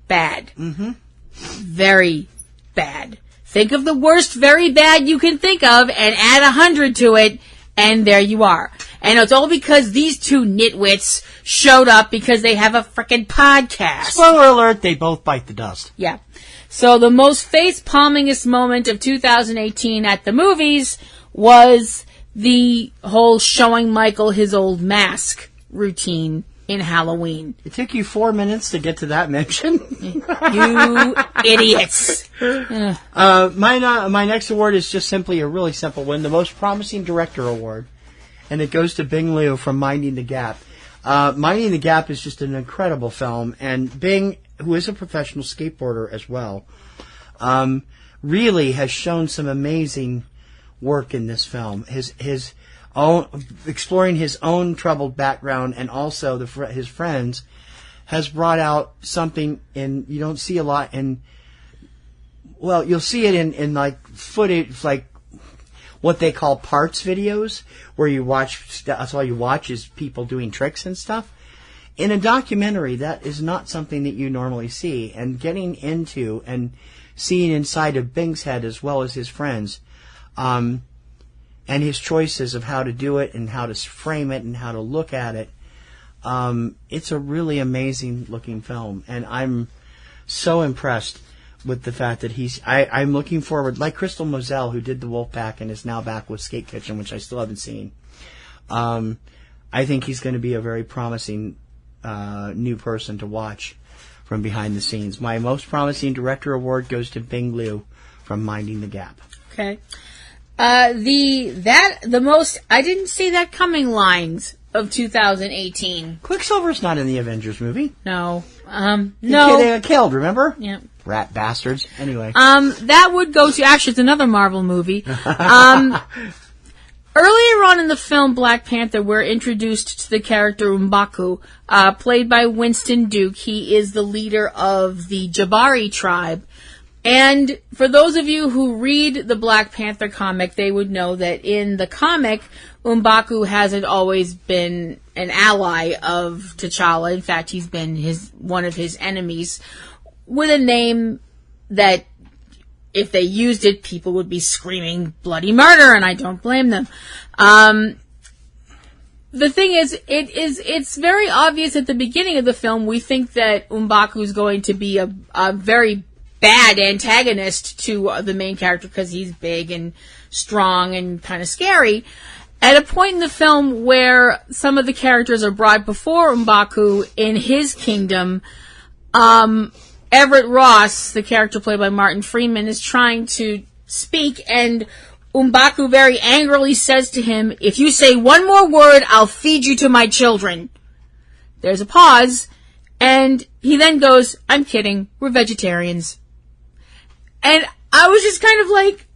bad. Mm-hmm. Very bad. Think of the worst very bad you can think of and add 100 to it, and there you are. And it's all because these two nitwits showed up because they have a frickin' podcast.
Spoiler alert, they both bite the dust.
Yeah. So the most face-palmingest moment of 2018 at the movies was the whole showing Michael his old mask routine in Halloween.
It took you 4 minutes to get to that mention.
You idiots.
My next award is just simply a really simple one, the Most Promising Director Award. And it goes to Bing Liu from Minding the Gap. Minding the Gap is just an incredible film, and Bing, who is a professional skateboarder as well, really has shown some amazing work in this film. His own exploring his own troubled background, and also his friends, has brought out something you don't see a lot in. Well, you'll see it in like footage, like what they call parts videos, where you watch, that's all you watch is people doing tricks and stuff. In a documentary, that is not something that you normally see. And getting into and seeing inside of Bing's head as well as his friends, and his choices of how to do it and how to frame it and how to look at it, it's a really amazing looking film. And I'm so impressed with the fact that I'm looking forward, like Crystal Moselle, who did The Wolfpack and is now back with Skate Kitchen, which I still haven't seen. I think he's going to be a very promising new person to watch from behind the scenes. My Most Promising Director Award goes to Bing Liu from Minding the Gap.
Okay. The most I didn't see that coming lines of 2018.
Quicksilver's not in the Avengers movie.
No.
No. They got killed, remember?
Yeah.
Rat bastards. Anyway.
That would go to, actually, it's another Marvel movie. Earlier on in the film Black Panther, we're introduced to the character M'Baku, played by Winston Duke. He is the leader of the Jabari tribe. And for those of you who read the Black Panther comic, they would know that in the comic, M'Baku hasn't always been an ally of T'Challa. In fact, he's been one of his enemies, with a name that, if they used it, people would be screaming bloody murder, and I don't blame them. The thing is, it's very obvious at the beginning of the film. We think that M'Baku is going to be a very bad antagonist to the main character because he's big and strong and kind of scary. At a point in the film where some of the characters are brought before M'Baku in his kingdom, Everett Ross, the character played by Martin Freeman, is trying to speak, and M'Baku very angrily says to him, "If you say one more word, I'll feed you to my children." There's a pause, and he then goes, "I'm kidding, we're vegetarians." And I was just kind of like,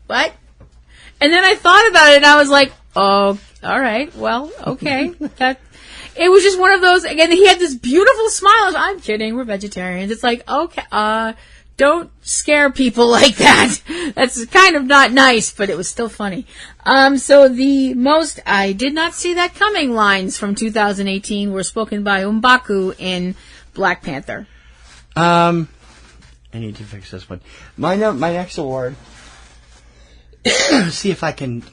what? And then I thought about it, and I was like, oh, all right, well, okay. It was just one of those, again, he had this beautiful smile. I'm kidding, we're vegetarians. It's like, okay, don't scare people like that. That's kind of not nice, but it was still funny. So the most I did not see that coming lines from 2018 were spoken by M'Baku in Black Panther.
I need to fix this one. My next award. See if I can.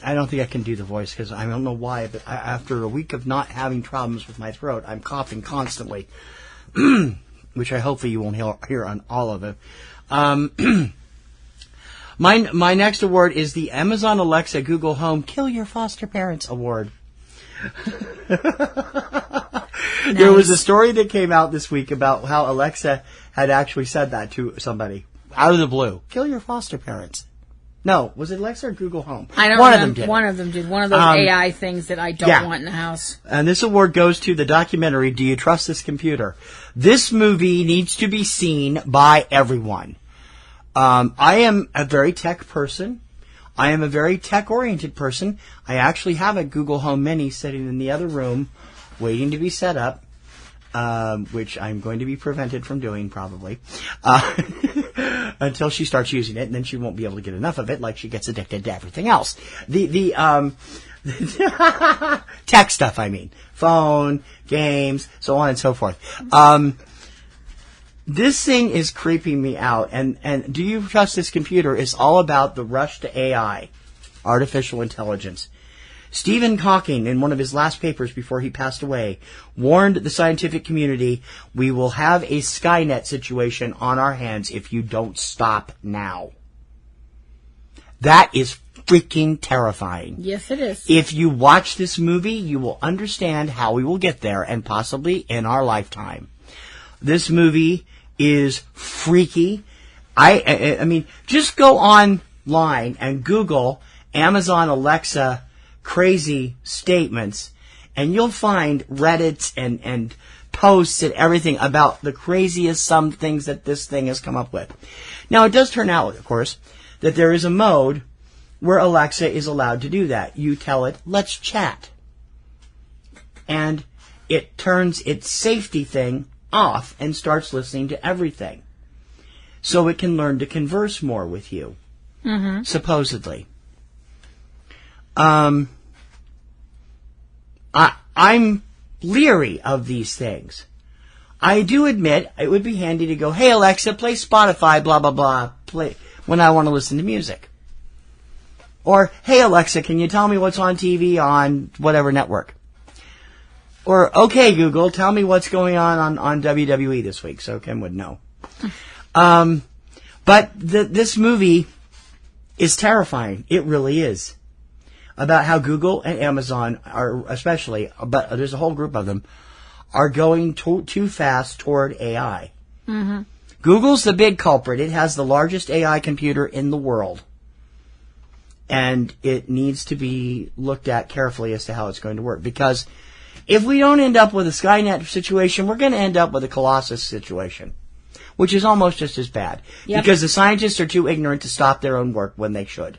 I don't think I can do the voice because I don't know why. But after a week of not having problems with my throat, I'm coughing constantly, which I hopefully you won't hear on all of it. My next award is the Amazon Alexa Google Home Kill Your Foster Parents Award. Nice. There was a story that came out this week about how Alexa had actually said that to somebody out of the blue. Kill your foster parents. No, was it Alexa or Google Home?
I don't remember. One of them did. One of those AI things that I don't want in the house. And
this award goes to the documentary, Do You Trust This Computer? This movie needs to be seen by everyone. I am a very tech person. I am a very tech-oriented person. I actually have a Google Home Mini sitting in the other room waiting to be set up, which I'm going to be prevented from doing probably until she starts using it, and then she won't be able to get enough of it like she gets addicted to everything else. The tech stuff, I mean. Phone, games, so on and so forth. This thing is creeping me out, and Do You Trust This Computer is all about the rush to AI, artificial intelligence. Stephen Hawking, in one of his last papers before he passed away, warned the scientific community, we will have a Skynet situation on our hands if you don't stop now. That is freaking terrifying.
Yes, it is.
If you watch this movie, you will understand how we will get there, and possibly in our lifetime. This movie is freaky. I mean, just go online and Google Amazon Alexa crazy statements, and you'll find Reddits and posts and everything about the craziest some things that this thing has come up with. Now, it does turn out, of course, that there is a mode where Alexa is allowed to do that. You tell it, let's chat. And it turns its safety thing off and starts listening to everything. So it can learn to converse more with you, supposedly. I'm leery of these things. I do admit it would be handy to go, hey Alexa, play Spotify, blah, blah, blah, play when I want to listen to music. Or, hey Alexa, can you tell me what's on TV on whatever network? Or, okay Google, tell me what's going on WWE this week, so Kim would know. But this movie is terrifying. It really is. About how Google and Amazon are, especially, but there's a whole group of them, are going too fast toward AI. Mm-hmm. Google's the big culprit. It has the largest AI computer in the world. And it needs to be looked at carefully as to how it's going to work. Because if we don't end up with a Skynet situation, we're going to end up with a Colossus situation. Which is almost just as bad. Yep. Because the scientists are too ignorant to stop their own work when they should.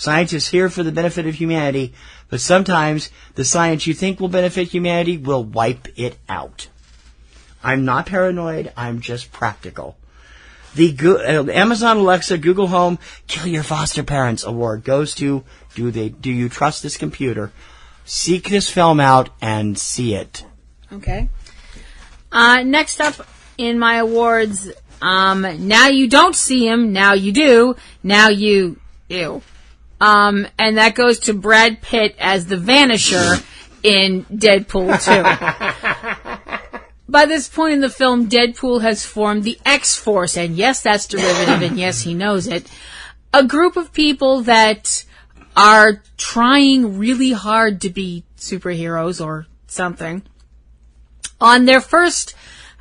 Science is here for the benefit of humanity, but sometimes the science you think will benefit humanity will wipe it out. I'm not paranoid, I'm just practical. The Amazon Alexa Google Home Kill Your Foster Parents Award goes to Do You Trust This Computer? Seek this film out and see it.
Okay. Next up in my awards, now you don't see him, now you do, now you... Ew. And that goes to Brad Pitt as the Vanisher in Deadpool 2. By this point in the film, Deadpool has formed the X-Force, and yes, that's derivative, and yes, he knows it. A group of people that are trying really hard to be superheroes or something. On their first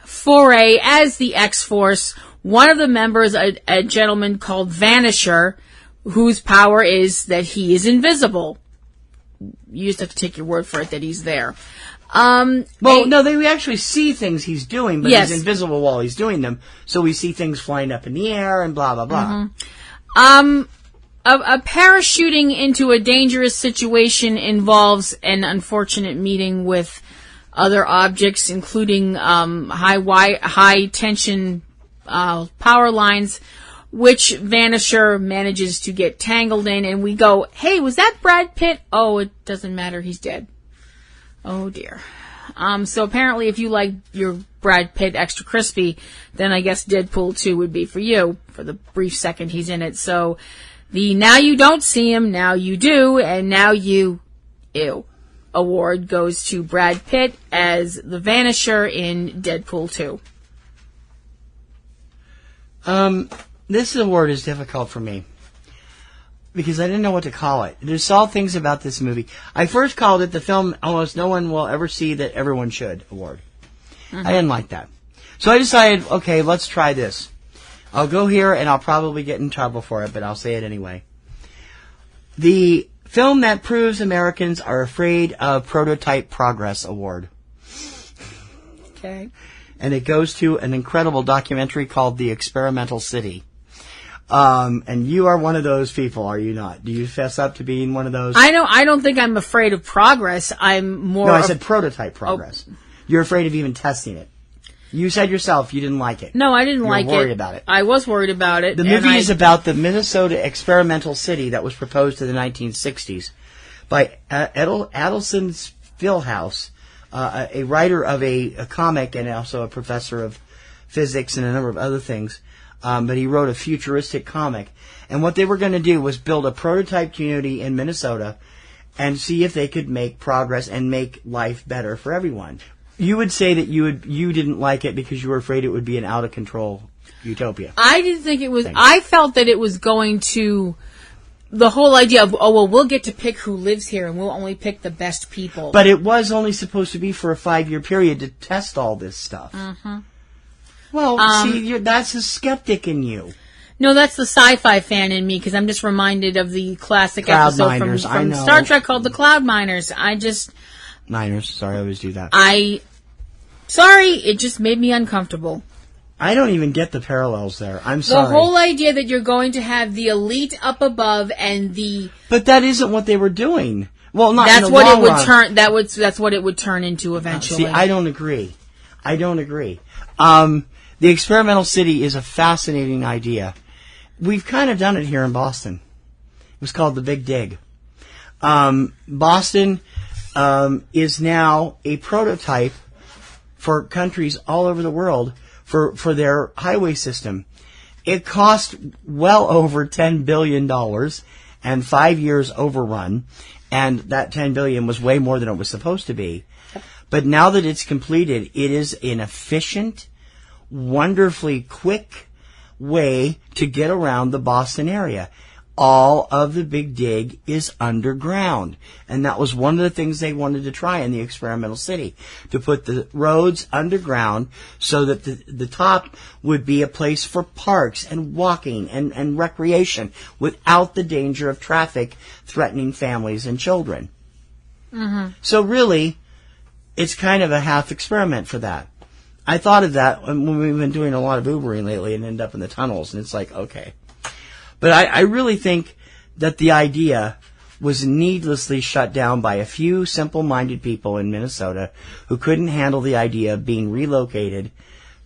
foray as the X-Force, one of the members, a gentleman called Vanisher, whose power is that he is invisible. You just have to take your word for it that he's there.
We actually see things he's doing, but he's invisible while he's doing them. So we see things flying up in the air and blah, blah, blah.
Mm-hmm. A parachuting into a dangerous situation involves an unfortunate meeting with other objects, including high tension power lines, which Vanisher manages to get tangled in, and we go, hey, was that Brad Pitt? Oh, it doesn't matter, he's dead. Oh dear. So apparently if you like your Brad Pitt extra crispy, then I guess Deadpool 2 would be for you, for the brief second he's in it. So the now you don't see him, now you do, and now you, ew, award goes to Brad Pitt as the Vanisher in Deadpool 2.
This award is difficult for me because I didn't know what to call it. There's all things about this movie. I first called it the film almost no one will ever see that everyone should award. I didn't like that. So I decided, okay, let's try this. I'll go here and I'll probably get in trouble for it, but I'll say it anyway. The film that proves Americans are afraid of Prototype Progress Award.
Okay.
And it goes to an incredible documentary called The Experimental City. And you are one of those people, are you not? Do you fess up to being one of those?
I don't think I'm afraid of progress. I'm more...
No, I said prototype progress. Oh. You're afraid of even testing it. You said yourself you didn't like it.
No, I didn't like it.
You were worried about it.
I was worried about it.
The movie is about the Minnesota experimental city that was proposed in the 1960s by Adelson Philhouse, a writer of a comic and also a professor of physics and a number of other things. But he wrote a futuristic comic. And what they were going to do was build a prototype community in Minnesota and see if they could make progress and make life better for everyone. You would say that you didn't like it because you were afraid it would be an out-of-control utopia.
I didn't think it was... I felt that it was going to... The whole idea of, oh, well, we'll get to pick who lives here and we'll only pick the best people.
But it was only supposed to be for a 5-year period to test all this stuff. Mm-hmm. Well, see, that's a skeptic in you.
No, that's the sci-fi fan in me, because I'm just reminded of the classic episode from Star Trek called The Cloud Miners.
Miners, sorry, I always do that.
Sorry, it just made me uncomfortable.
I don't even get the parallels there. I'm sorry.
The whole idea that you're going to have the elite up above and the...
But that isn't what they were doing. Well, not
that's
in the
what
long
it would
run.
turn. That's what it would turn into eventually.
See, I don't agree. The experimental city is a fascinating idea. We've kind of done it here in Boston. It was called the Big Dig. Boston is now a prototype for countries all over the world for their highway system. It cost well over $10 billion and 5 years overrun, and that $10 billion was way more than it was supposed to be. But now that it's completed, it is an efficient, wonderfully quick way to get around the Boston area. All of the Big Dig is underground. And that was one of the things they wanted to try in the experimental city, to put the roads underground so that the top would be a place for parks and walking and recreation without the danger of traffic threatening families and children. Mm-hmm. So really, it's kind of a half experiment for that. I thought of that when we've been doing a lot of Ubering lately and end up in the tunnels, and it's like, okay. But I really think that the idea was needlessly shut down by a few simple-minded people in Minnesota who couldn't handle the idea of being relocated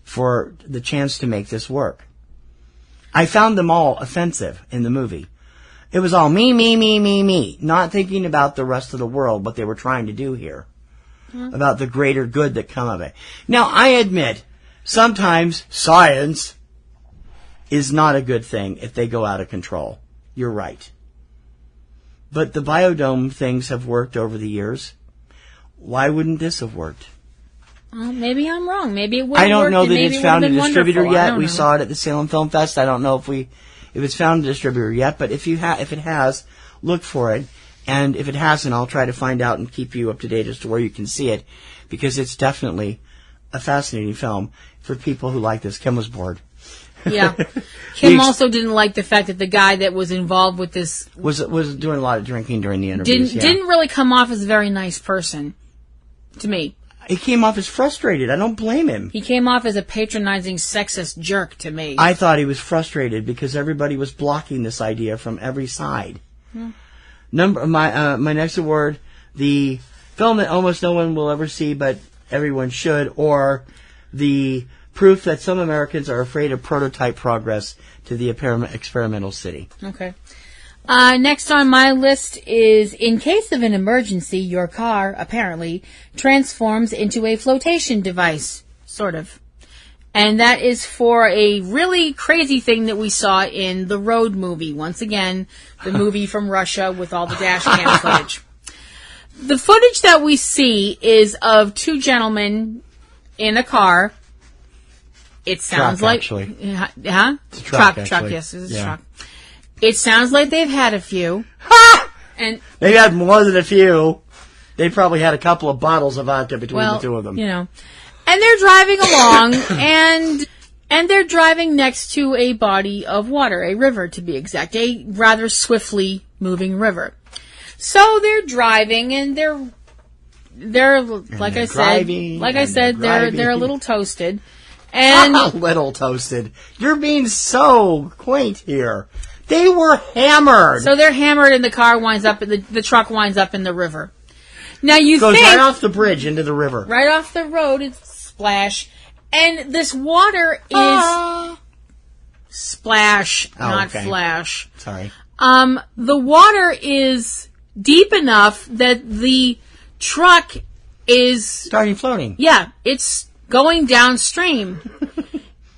for the chance to make this work. I found them all offensive in the movie. It was all me, not thinking about the rest of the world, what they were trying to do here, about the greater good that come of it. Now, I admit, sometimes science is not a good thing if they go out of control. You're right. But the biodome things have worked over the years. Why wouldn't this have worked?
Well, maybe I'm wrong. Maybe it would.
I don't know that it's found a distributor yet. We saw it at the Salem Film Fest. I don't know if it's found a distributor yet. But if it has, look for it. And if it hasn't, I'll try to find out and keep you up to date as to where you can see it, because it's definitely a fascinating film for people who like this. Kim was bored.
Yeah. Kim also didn't like the fact that the guy that was involved with this
was doing a lot of drinking during the interviews.
Didn't really come off as a very nice person to me.
He came off as frustrated. I don't blame him.
He came off as a patronizing, sexist jerk to me.
I thought he was frustrated because everybody was blocking this idea from every side. My next award, the film that almost no one will ever see, but everyone should, or the proof that some Americans are afraid of prototype progress to the experimental city.
Okay. Next on my list is, in case of an emergency, your car, apparently, transforms into a flotation device. Sort of. And that is for a really crazy thing that we saw in the Road movie. Once again, the movie from Russia with all the dash cam footage. The footage that we see is of two gentlemen in a car. It sounds
truck,
like...
actually.
Huh?
It's a truck,
yes, it's a truck. It sounds like they've had a few. And
they've had more than a few. They probably had a couple of bottles of vodka between the two of them.
You know. And they're driving along, and they're driving next to a body of water, a river to be exact, a rather swiftly moving river. So they're driving, and they're like I said, they're a little toasted. And
a little toasted. You're being so quaint here. They were hammered.
So they're hammered, and the car winds up, the truck winds up in the river. Now
goes right off the bridge into the river,
right off the road. It's splash, and this water is splash, not flash.
Sorry.
The water is deep enough that the truck is
starting floating.
Yeah, it's going downstream.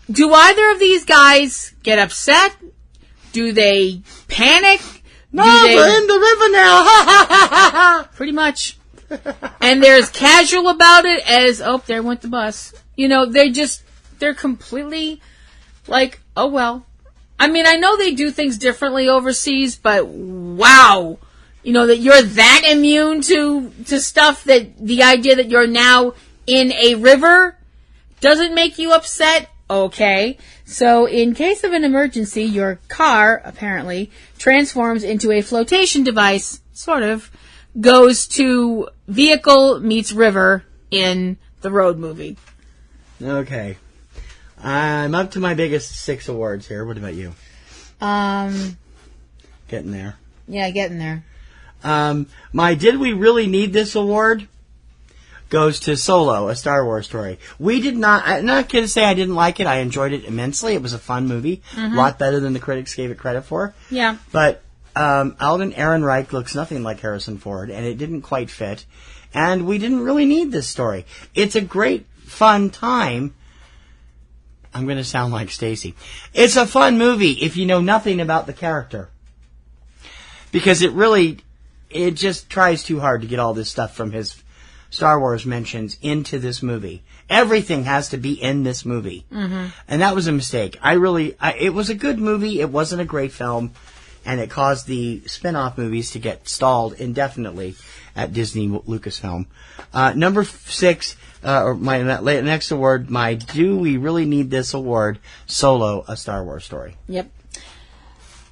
Do either of these guys get upset? Do they panic?
No, we're in the river now.
Pretty much. And they're as casual about it as, there went the bus. You know, they're completely like, oh well. I mean, I know they do things differently overseas, but wow. You know, that you're that immune to stuff that the idea that you're now in a river doesn't make you upset. Okay. So in case of an emergency, your car, apparently, transforms into a flotation device, sort of, goes to vehicle meets river in the Road movie.
Okay. I'm up to my biggest 6 awards here. What about you? Getting there.
Yeah, getting there.
My Did We Really Need This award goes to Solo, a Star Wars story. I'm not going to say I didn't like it. I enjoyed it immensely. It was a fun movie. A lot better than the critics gave it credit for.
Yeah.
But Alden Ehrenreich looks nothing like Harrison Ford, and it didn't quite fit. And we didn't really need this story. It's a great, fun time. I'm going to sound like Stacy. It's a fun movie if you know nothing about the character. Because it just tries too hard to get all this stuff from his Star Wars mentions into this movie. Everything has to be in this movie. Mm-hmm. And that was a mistake. It was a good movie. It wasn't a great film. And it caused the spin-off movies to get stalled indefinitely at Disney Lucasfilm. Number 6, my next award, my Do We Really Need This award, Solo, a Star Wars story.
Yep.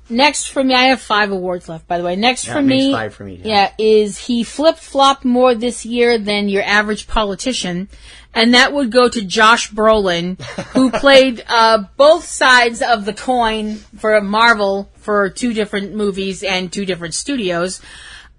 Next for me, I have 5 awards left, by the way. Next for me,
5 for me.
Is he flip-flopped more this year than your average politician. And that would go to Josh Brolin, who played both sides of the coin for Marvel for 2 different movies and 2 different studios.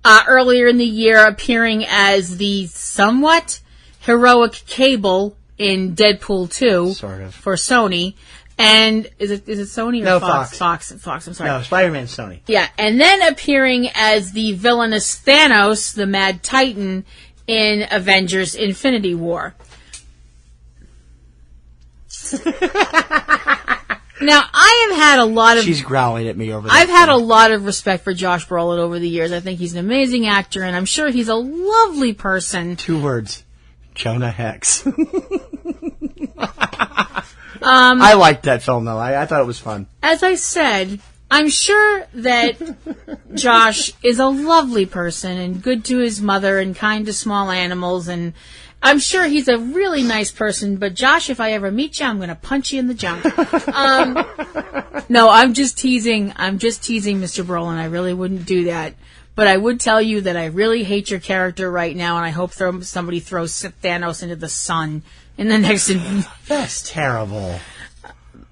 Earlier in the year, appearing as the somewhat heroic Cable in Deadpool 2
sort of.
For Sony. And is it Sony or Fox? Fox, I'm sorry.
No, Spider-Man's Sony.
Yeah, and then appearing as the villainous Thanos, the Mad Titan, in Avengers Infinity War. Now, I have had a lot of...
She's growling at me over there.
I've had a lot of respect for Josh Brolin over the years. I think he's an amazing actor, and I'm sure he's a lovely person.
2 words. Jonah Hex. I liked that film, though. I thought it was fun.
As I said, I'm sure that Josh is a lovely person and good to his mother and kind to small animals, and I'm sure he's a really nice person, but Josh, if I ever meet you, I'm going to punch you in the junk. No, I'm just teasing. I'm just teasing, Mr. Brolin. I really wouldn't do that. But I would tell you that I really hate your character right now, and I hope somebody throws Thanos into the sun in the next...
That's terrible.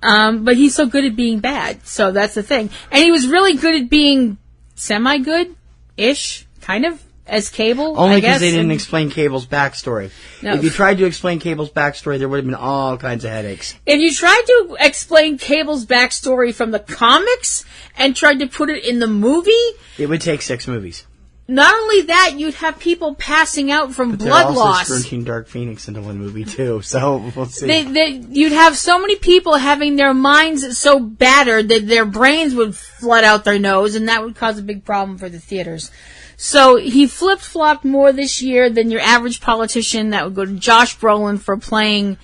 But he's so good at being bad, so that's the thing. And he was really good at being semi-good-ish, kind of, as Cable.
Only
I guess.
because they didn't explain Cable's backstory.
No.
If you tried to explain Cable's backstory, there would have been all kinds of headaches.
If you tried to explain Cable's backstory from the comics and tried to put it in the movie,
it would take 6 movies.
Not only that, you'd have people passing out from blood loss.
They're also scrunching Dark Phoenix into one movie, too, so we'll see.
You'd have so many people having their minds so battered that their brains would flood out their nose, and that would cause a big problem for the theaters. So he flip-flopped more this year than your average politician. That would go to Josh Brolin for playing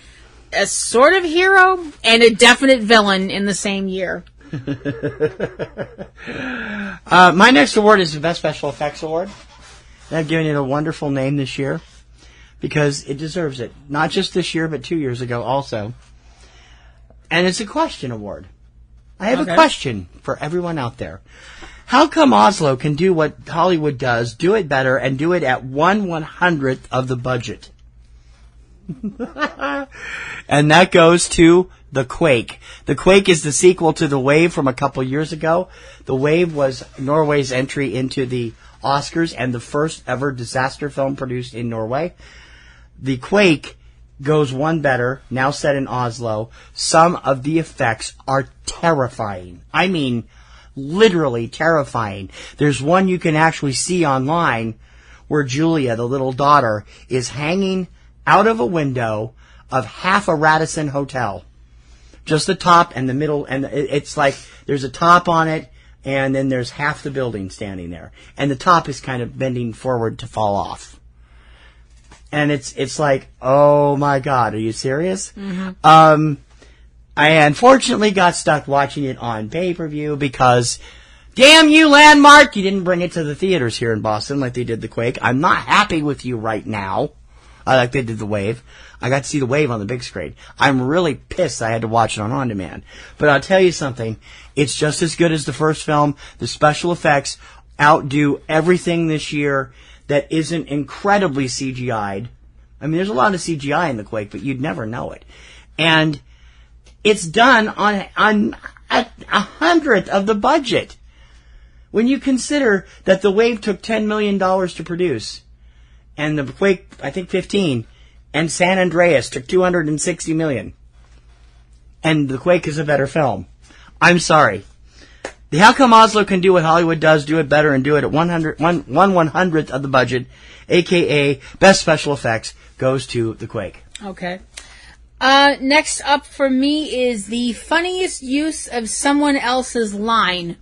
a sort of hero and a definite villain in the same year.
My next award is the Best Special Effects Award. And I've given it a wonderful name this year because it deserves it. Not just this year, but 2 years ago also. And it's a question award. I have a question for everyone out there. How come Oslo can do what Hollywood does, do it better, and do it at 1/100th of the budget? And that goes to The Quake. The Quake is the sequel to The Wave from a couple years ago. The Wave was Norway's entry into the Oscars and the first ever disaster film produced in Norway. The Quake goes one better, now set in Oslo. Some of the effects are terrifying. I mean, literally terrifying. There's one you can actually see online where Julia, the little daughter, is hanging out of a window of half a Radisson hotel. Just the top and the middle, and it's like there's a top on it, and then there's half the building standing there. And the top is kind of bending forward to fall off. And it's like, oh my God, are you serious? Mm-hmm. I unfortunately got stuck watching it on pay-per-view because, damn you, Landmark, you didn't bring it to the theaters here in Boston like they did The Quake. I'm not happy with you right now. Like they did The Wave. I got to see The Wave on the big screen. I'm really pissed I had to watch it on demand. But I'll tell you something. It's just as good as the first film. The special effects outdo everything this year that isn't incredibly CGI'd. I mean, there's a lot of CGI in The Quake, but you'd never know it. And it's done on 100th of the budget. When you consider that The Wave took $10 million to produce, and The Quake, I think 15, and San Andreas took $260 million. And The Quake is a better film. I'm sorry. How come Oslo can do what Hollywood does, do it better, and do it at 1/100th of the budget, a.k.a. Best Special Effects, goes to The Quake.
Okay. Next up for me is the funniest use of someone else's line.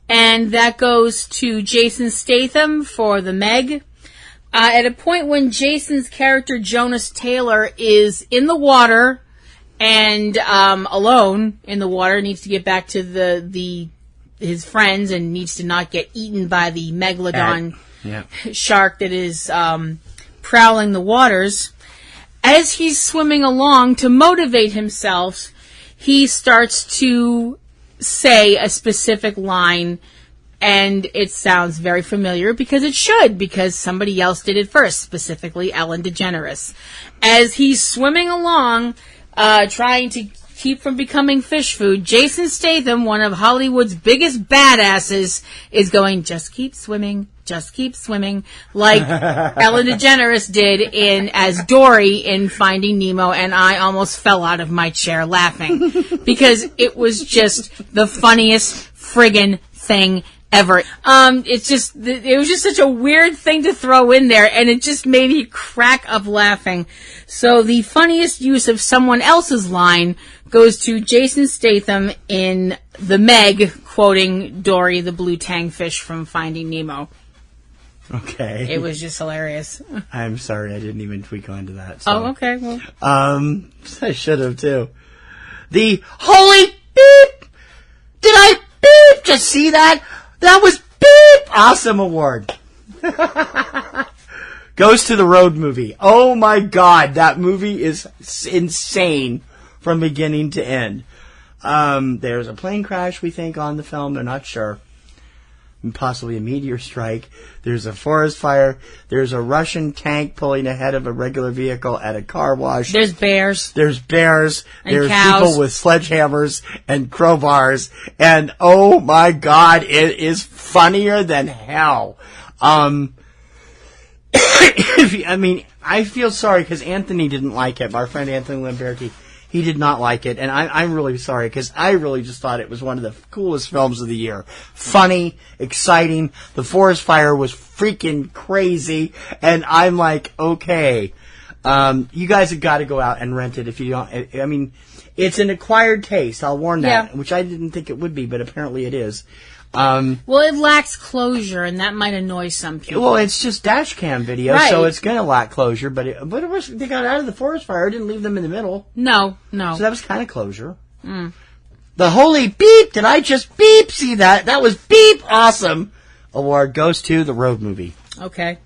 And that goes to Jason Statham for The Meg. At a point when Jason's character, Jonas Taylor, is in the water and alone in the water, needs to get back to his friends and needs to not get eaten by the megalodon shark that is prowling the waters. As he's swimming along, to motivate himself, he starts to say a specific line, and it sounds very familiar because it should, because somebody else did it first, specifically Ellen DeGeneres. As he's swimming along, trying to keep from becoming fish food, Jason Statham, one of Hollywood's biggest badasses, is going, just keep swimming, like Ellen DeGeneres did as Dory in Finding Nemo, and I almost fell out of my chair laughing because it was just the funniest friggin' thing ever. It was just such a weird thing to throw in there, and it just made me crack up laughing. So the funniest use of someone else's line goes to Jason Statham in The Meg, quoting Dory the blue tang fish from Finding Nemo.
Okay.
It was just hilarious.
I'm sorry, I didn't even tweak onto that. So.
Oh, okay. Well.
I should have too. The holy beep! Did I beep? Just see that? That was beep! Awesome award. Goes to the Road movie. Oh my God, that movie is insane from beginning to end. There's a plane crash, we think, on the film. They're not sure. Possibly a meteor strike. There's a forest fire. There's a Russian tank pulling ahead of a regular vehicle at a car wash.
There's bears.
There's bears.
And
there's
cows.
people with sledgehammers and crowbars. And oh my God, it is funnier than hell. I feel sorry because Anthony didn't like it. Our friend Anthony Lamberti, he did not like it, and I'm really sorry because I really just thought it was one of the coolest films of the year. Funny, exciting. The forest fire was freaking crazy, and I'm like, okay, you guys have got to go out and rent it if you don't. I mean, it's an acquired taste. I'll warn that, which I didn't think it would be, but apparently it is.
Well, it lacks closure, and that might annoy some people.
Well, it's just dash cam video,
right.
So it's going to lack closure. But it was, they got out of the forest fire. It didn't leave them in the middle.
No.
So that was kind of closure. The holy beep! Did I just beep? See that? That was beep! Awesome! Award goes to the road movie.
Okay.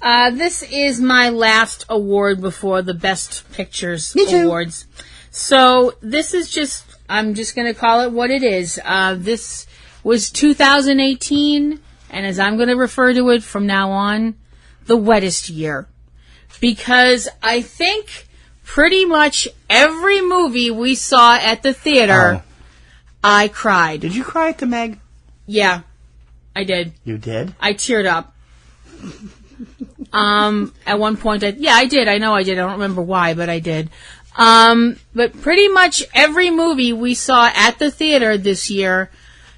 This is my last award before the Best Pictures Awards. So this is just, I'm just going to call it what it is. This was 2018, and as I'm going to refer to it from now on, the wettest year. Because I think pretty much every movie we saw at the theater, I cried.
Did you cry at the Meg?
Yeah, I did.
You did?
I teared up. At one point, I did. I know I did. I don't remember why, but I did. But pretty much every movie we saw at the theater this year,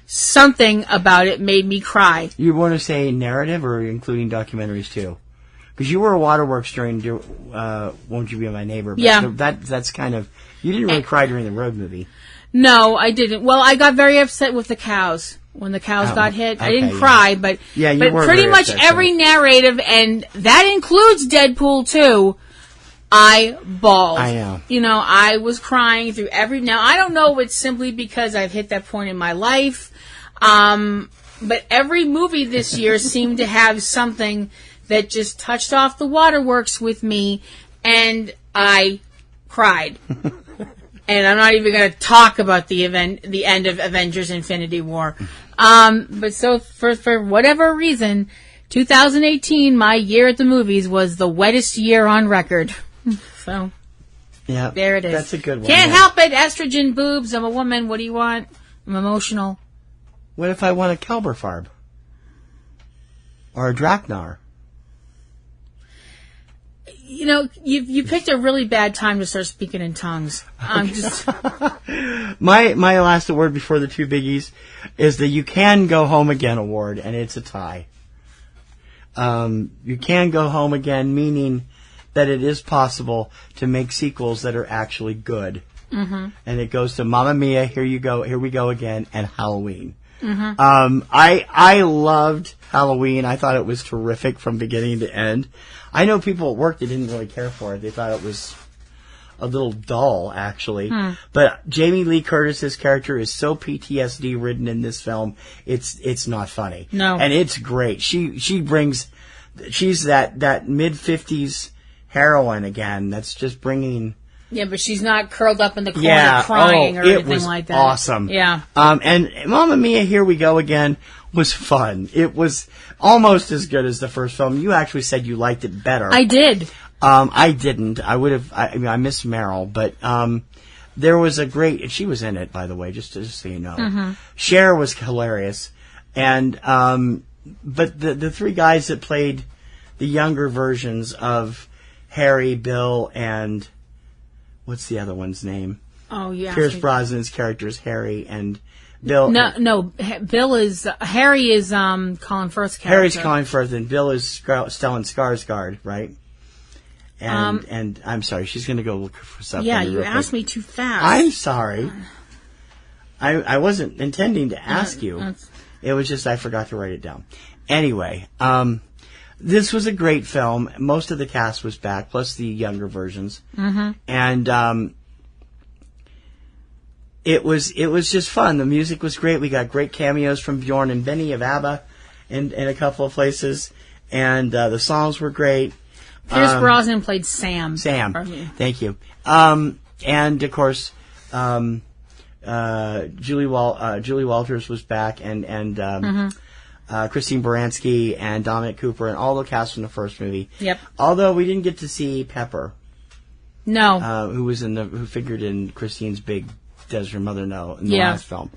something about it made me cry.
You want to say narrative or including documentaries too? Because you were a Waterworks during Won't You Be My Neighbor? But
yeah.
That's kind of, you didn't really cry during the road movie.
No, I didn't. Well, I got very upset with the cows. When the cows got hit. I didn't cry, but pretty much every narrative, and that includes Deadpool too, I bawled.
I know.
You know, I was crying through every... Now, I don't know if it's simply because I've hit that point in my life, but every movie this year seemed to have something that just touched off the waterworks with me, and I cried. And I'm not even going to talk about the end of Avengers Infinity War. But so for whatever reason, 2018, my year at the movies, was the wettest year on record. So,
yeah,
there it is.
That's a good one.
Can't help it. Estrogen boobs. I'm a woman. What do you want? I'm emotional.
What if I want a Kelberfarb? Or a Draknar?
You know, you picked a really bad time to start speaking in tongues. I'm just...
My last award before the two biggies is the You Can Go Home Again award, and it's a tie. You can go home again, meaning that it is possible to make sequels that are actually good. Mm-hmm. And it goes to Mamma Mia, Here We Go Again, and Halloween. Mm-hmm. I loved Halloween. I thought it was terrific from beginning to end. I know people at work that didn't really care for it. They thought it was a little dull, actually. But Jamie Lee Curtis's character is so PTSD ridden in this film. It's not funny.
No,
and it's great. She's that mid-50s heroine again. That's just bringing.
Yeah, but she's not curled up in the corner crying or anything like that.
Awesome.
Yeah.
And Mamma Mia, Here We Go Again was fun. It was almost as good as the first film. You actually said you liked it better.
I did.
I didn't. I would have. I miss Meryl, but there was a great. She was in it, by the way, just so you know. Mm-hmm. Cher was hilarious, and but the three guys that played the younger versions of Harry, Bill, and what's the other one's name?
Oh yeah,
Pierce Brosnan's character is Harry, and Bill.
No. Bill is Harry is Colin Firth's character.
Harry's Colin Firth, and Bill is Stellan Skarsgård, right? And I'm sorry, she's going to go look for something.
Yeah, you asked me too fast.
I'm sorry. I wasn't intending to ask you. It was just I forgot to write it down. Anyway, this was a great film. Most of the cast was back, plus the younger versions. Mm-hmm. And it was just fun. The music was great. We got great cameos from Bjorn and Benny of ABBA in a couple of places. And the songs were great.
Pierce Brosnan played Sam.
Thank you. And of course, Julie Walters was back, and Christine Baranski and Dominic Cooper and all the cast from the first movie.
Yep.
Although we didn't get to see Pepper.
No.
Who figured in Christine's big does her mother know in the
Yeah.
last film.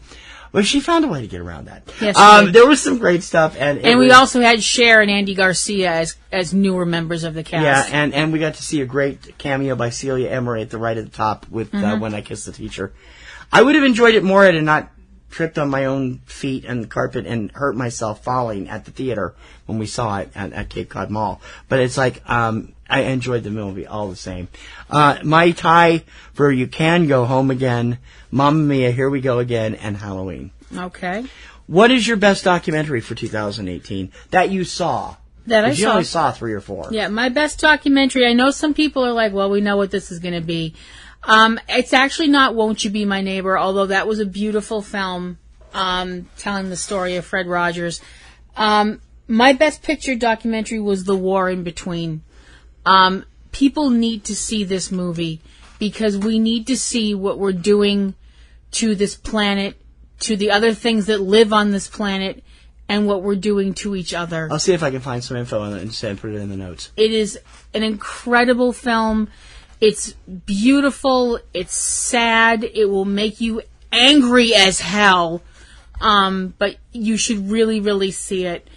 But she found a way to get around that.
Yes, she did.
There was some great stuff. And
we also had Cher and Andy Garcia as newer members of the cast.
Yeah, and we got to see a great cameo by Celia Emery at the right at the top with When I Kissed the Teacher. I would have enjoyed it more had I not tripped on my own feet and the carpet and hurt myself falling at the theater when we saw it at Cape Cod Mall. But it's like, I enjoyed the movie all the same. My tie for You Can Go Home Again, Mamma Mia, Here We Go Again, and Halloween.
Okay.
What is your best documentary for 2018 that you saw?
That I
You
saw.
only saw 3 or 4.
Yeah, my best documentary. I know some people are like, well, we know what this is going to be. It's actually not Won't You Be My Neighbor, although that was a beautiful film telling the story of Fred Rogers. My best picture documentary was The War in Between. People need to see this movie because we need to see what we're doing to this planet, to the other things that live on this planet, and what we're doing to each other.
I'll see if I can find some info on it and put it in the notes.
It is an incredible film. It's beautiful. It's sad. It will make you angry as hell. But you should really, really see it.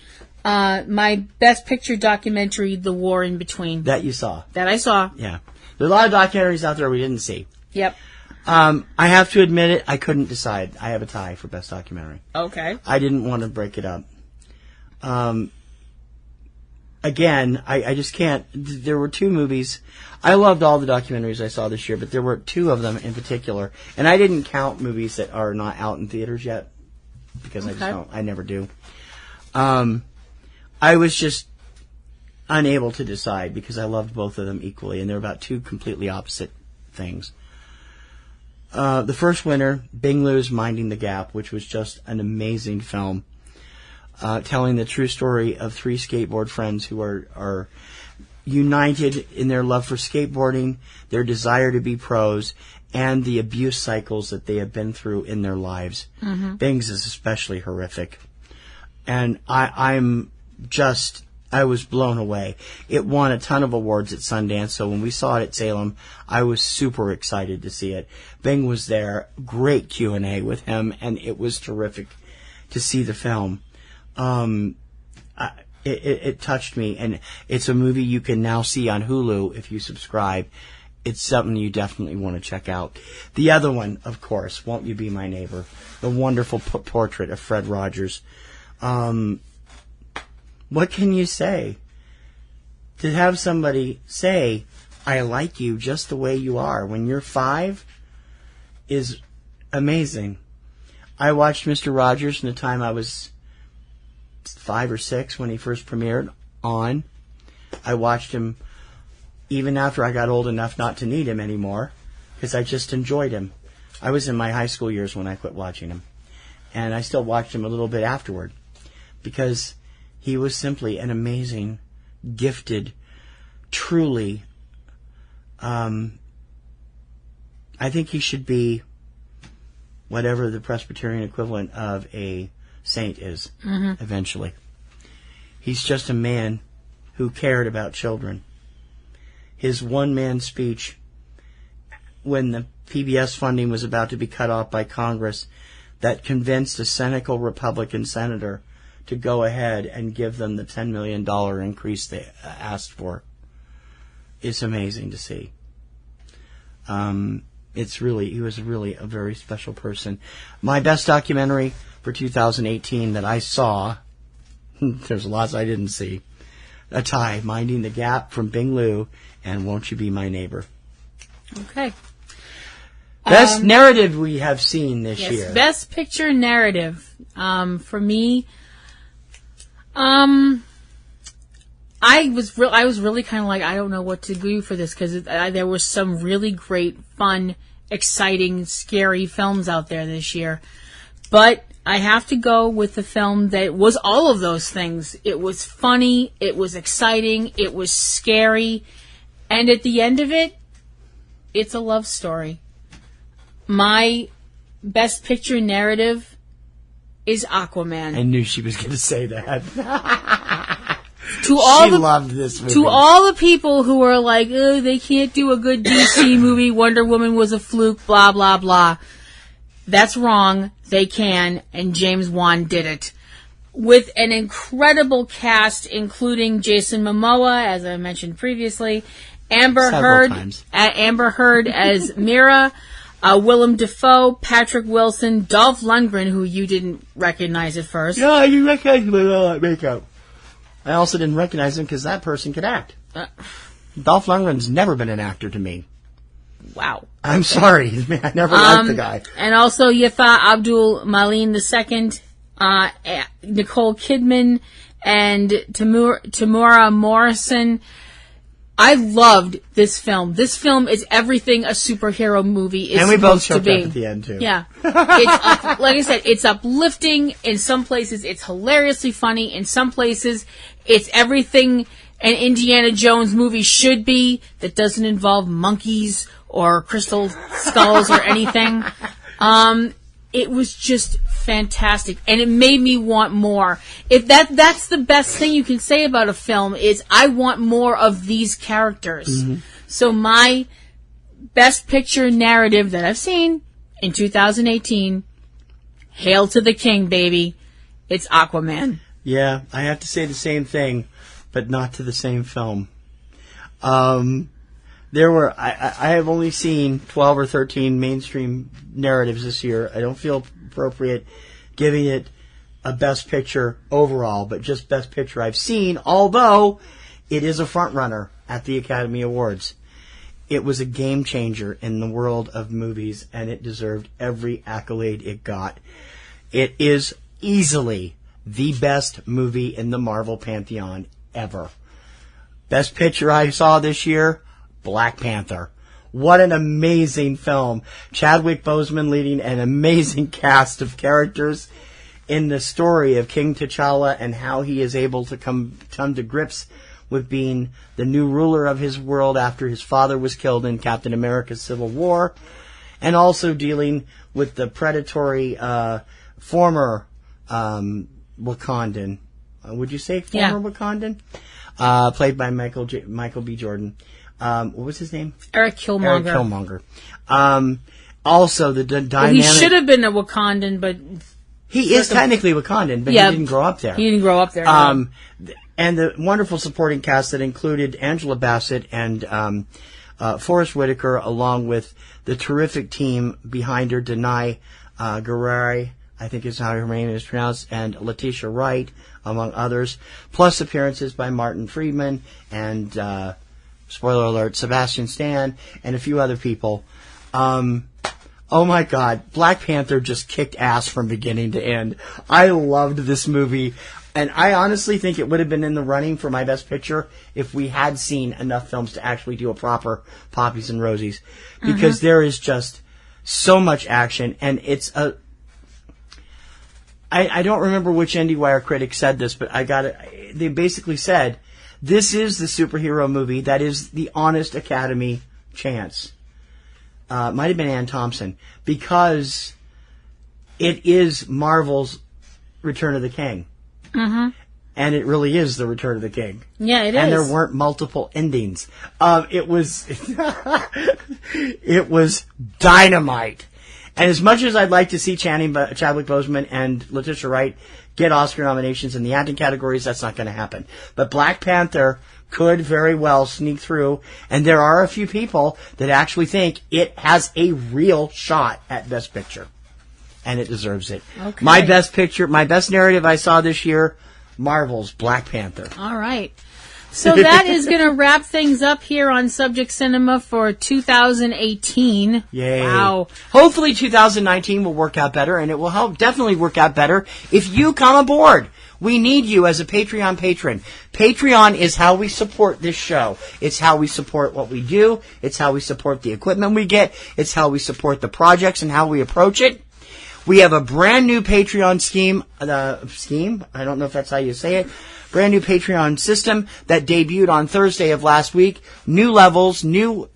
My best picture documentary, The War in Between.
That you saw.
That I saw.
Yeah. There's a lot of documentaries out there we didn't see.
Yep.
I have to admit it, I couldn't decide. I have a tie for best documentary.
Okay.
I didn't want to break it up. Again, I just can't. There were 2 movies. I loved all the documentaries I saw this year, but there were 2 of them in particular. And I didn't count movies that are not out in theaters yet, because I just don't. I never do. I was just unable to decide because I loved both of them equally, and they're about 2 completely opposite things. The first winner, Bing Liu's Minding the Gap, which was just an amazing film, telling the true story of 3 skateboard friends who are united in their love for skateboarding, their desire to be pros, and the abuse cycles that they have been through in their lives. Mm-hmm. Bing's is especially horrific. And I was blown away. It won a ton of awards at Sundance, so when we saw it at Salem, I was super excited to see it. Bing was there, great Q&A with him, and it was terrific to see the film. It touched me, and it's a movie you can now see on Hulu if you subscribe. It's something you definitely want to check out. The other one, of course, Won't You Be My Neighbor, the wonderful portrait of Fred Rogers. What can you say? To have somebody say, I like you just the way you are when you're 5 is amazing. I watched Mr. Rogers from the time I was 5 or 6 when he first premiered on. I watched him even after I got old enough not to need him anymore because I just enjoyed him. I was in my high school years when I quit watching him. And I still watched him a little bit afterward because he was simply an amazing, gifted, truly, I think he should be whatever the Presbyterian equivalent of a saint is, eventually. He's just a man who cared about children. His one-man speech when the PBS funding was about to be cut off by Congress that convinced a cynical Republican senator to go ahead and give them the $10 million increase they asked for. It's amazing to see. He was really a very special person. My best documentary for 2018 that I saw, there's lots I didn't see, a tie, Minding the Gap from Bing Liu and Won't You Be My Neighbor.
Okay.
Best narrative we have seen this year.
Best picture narrative. For me, I was really kind of like, I don't know what to do for this because there were some really great, fun, exciting, scary films out there this year. But I have to go with the film that was all of those things. It was funny, it was exciting, it was scary, and at the end of it, it's a love story. My best picture narrative is Aquaman.
I knew she was going to say that.
She
loved this movie.
To all the people who are like, oh, they can't do a good DC movie, Wonder Woman was a fluke, blah, blah, blah. That's wrong. They can, and James Wan did it. With an incredible cast, including Jason Momoa, as I mentioned previously, Amber Heard as Mira, Willem Dafoe, Patrick Wilson, Dolph Lundgren, who you didn't recognize at first.
No, you recognize him with all that makeup. I also didn't recognize him because that person could act. Dolph Lundgren's never been an actor to me.
Wow.
I'm sorry. I never liked the guy.
And also Yafa Abdul Malin II, Nicole Kidman, and Tamura Morrison. I loved this film. This film is everything a superhero movie is supposed to be. And we both choked up
at the end, too.
Yeah. Like I said, it's uplifting. In some places, it's hilariously funny. In some places, it's everything an Indiana Jones movie should be that doesn't involve monkeys or crystal skulls or anything. It was just fantastic, and it made me want more. If that's the best thing you can say about a film is I want more of these characters. Mm-hmm. So my best picture narrative that I've seen in 2018, Hail to the King, baby. It's Aquaman.
Yeah, I have to say the same thing, but not to the same film. I have only seen 12 or 13 mainstream narratives this year. I don't feel appropriate giving it a Best Picture overall, but just Best Picture I've seen, although it is a front runner at the Academy Awards. It was a game changer in the world of movies, and it deserved every accolade it got. It is easily the best movie in the Marvel Pantheon ever. Best Picture I saw this year, Black Panther. What an amazing film. Chadwick Boseman leading an amazing cast of characters in the story of King T'Challa and how he is able to come to grips with being the new ruler of his world after his father was killed in Captain America's Civil War, and also dealing with the predatory former Wakandan. Would you say former Wakandan? Played by Michael B. Jordan. What was his name?
Eric Killmonger.
Also, the dynamic... Well,
he should have been a Wakandan, but...
He is technically Wakandan, but he didn't grow up there.
He didn't grow up there. No.
And the wonderful supporting cast that included Angela Bassett and Forrest Whitaker, along with the terrific team behind her, Denai Guerrero, I think is how her name is pronounced, and Letitia Wright, among others, plus appearances by Martin Friedman and... spoiler alert, Sebastian Stan, and a few other people. Oh my God, Black Panther just kicked ass from beginning to end. I loved this movie, and I honestly think it would have been in the running for my Best Picture if we had seen enough films to actually do a proper Poppies and Rosies, because there is just so much action, and it's a... I don't remember which IndieWire critic said this, but they basically said... This is the superhero movie that is the honest Academy chance. Might have been Ann Thompson. Because it is Marvel's Return of the King. Mm-hmm. And it really is the Return of the King.
Yeah, it is.
And there weren't multiple endings. It was dynamite. And as much as I'd like to see Chadwick Boseman and Letitia Wright get Oscar nominations in the acting categories, that's not going to happen. But Black Panther could very well sneak through, and there are a few people that actually think it has a real shot at Best Picture. And it deserves it. Okay. My best narrative I saw this year, Marvel's Black Panther.
All right. So that is going to wrap things up here on Subject Cinema for 2018.
Yay.
Wow.
Hopefully 2019 will work out better, and it will definitely work out better if you come aboard. We need you as a Patreon patron. Patreon is how we support this show. It's how we support what we do. It's how we support the equipment we get. It's how we support the projects and how we approach it. We have a brand new Patreon scheme. I don't know if that's how you say it. Brand new Patreon system that debuted on Thursday of last week. New levels, new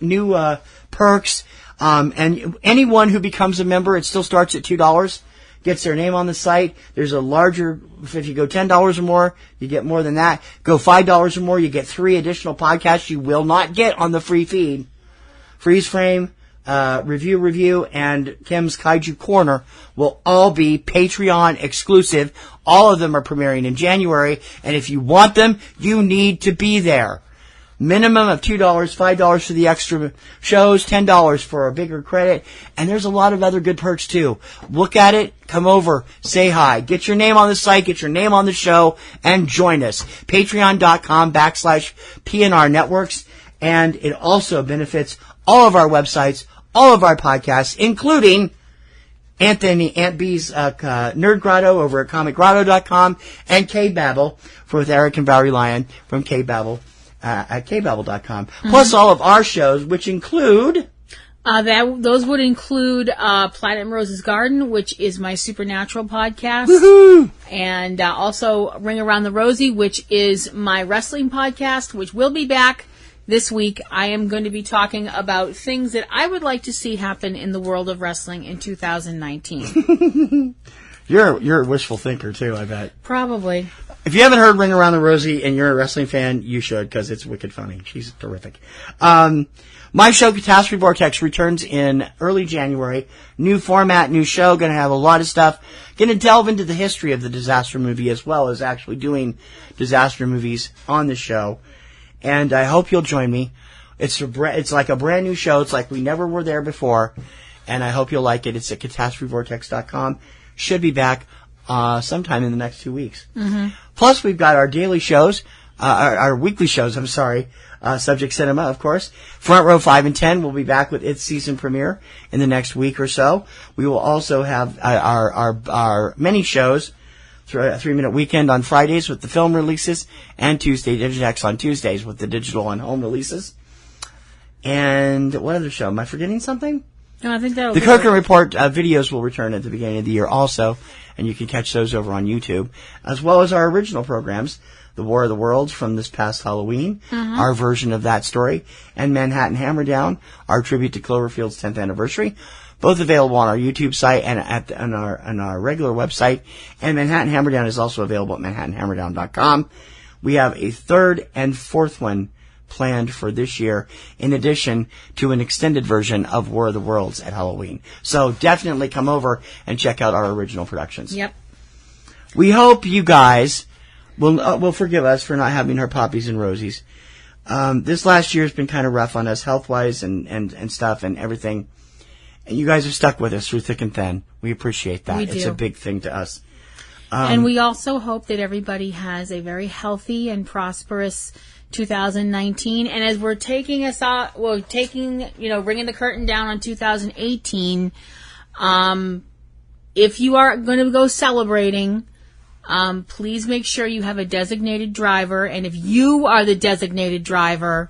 perks, and anyone who becomes a member, it still starts at $2, gets their name on the site. There's a larger, if you go $10 or more, you get more than that. Go $5 or more, you get 3 additional podcasts you will not get on the free feed. Freeze Frame, review, and Kim's Kaiju Corner will all be Patreon exclusive. All of them are premiering in January, and if you want them, you need to be there. Minimum of $2, $5 for the extra shows, $10 for a bigger credit, and there's a lot of other good perks too. Look at it, come over, say hi, get your name on the site, get your name on the show, and join us. Patreon.com/PNRNetworks, and it also benefits all of our websites, all of our podcasts, including Aunt B's Nerd Grotto over at ComicGrotto.com, and Cavebabble with Eric and Valerie Lyon from Cavebabble at Cavebabble.com. Plus all of our shows, which include...
those would include Planet and Rose's Garden, which is my supernatural podcast.
Woohoo!
And also Ring Around the Rosie, which is my wrestling podcast, which will be back this week. I am going to be talking about things that I would like to see happen in the world of wrestling in 2019.
You're a wishful thinker, too, I bet.
Probably.
If you haven't heard Ring Around the Rosie and you're a wrestling fan, you should, because it's wicked funny. She's terrific. My show, Catastrophe Vortex, returns in early January. New format, new show, going to have a lot of stuff. Going to delve into the history of the disaster movie as well as actually doing disaster movies on the show. And I hope you'll join me. It's like a brand new show. It's like we never were there before. And I hope you'll like it. It's at CatastropheVortex.com. Should be back sometime in the next 2 weeks. Mm-hmm. Plus, we've got our daily shows, our weekly shows, Subject Cinema, of course. Front Row 5 and 10 will be back with its season premiere in the next week or so. We will also have our many shows, a 3-minute weekend on Fridays with the film releases, and Tuesday Digidex on Tuesdays with the digital and home releases. And what other show? Am I forgetting something?
No, I think that'll
The Kirkham Report videos will return at the beginning of the year also, and you can catch those over on YouTube, as well as our original programs, The War of the Worlds from this past Halloween, our version of that story, and Manhattan Hammerdown, our tribute to Cloverfield's 10th anniversary, both available on our YouTube site and on our regular website, and Manhattan Hammerdown is also available at ManhattanHammerdown.com. We have a third and fourth one planned for this year, in addition to an extended version of War of the Worlds at Halloween. So definitely come over and check out our original productions.
Yep.
We hope you guys will forgive us for not having our Poppies and Rosies. This last year has been kind of rough on us, health-wise and stuff and everything. And you guys have stuck with us through thick and thin. We appreciate that.
We do.
It's a big thing to us.
And we also hope that everybody has a very healthy and prosperous 2019. And as we're taking ringing the curtain down on 2018, if you are going to go celebrating, please make sure you have a designated driver. And if you are the designated driver,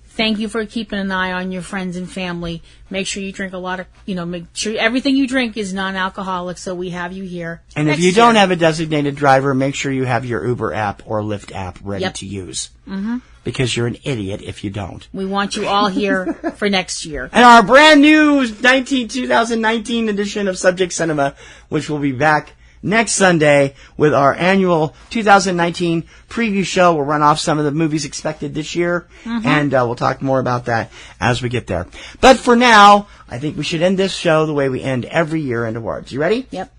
thank you for keeping an eye on your friends and family. Make sure you drink a lot of, make sure everything you drink is non-alcoholic, so we have you here.
And if you don't have a designated driver, make sure you have your Uber app or Lyft app ready to use. Mm-hmm. Because you're an idiot if you don't.
We want you all here for next year.
And our brand new 2019 edition of Subject Cinema, which will be back next Sunday with our annual 2019 preview show. We'll run off some of the movies expected this year, and we'll talk more about that as we get there. But for now, I think we should end this show the way we end every year in awards. You ready?
Yep.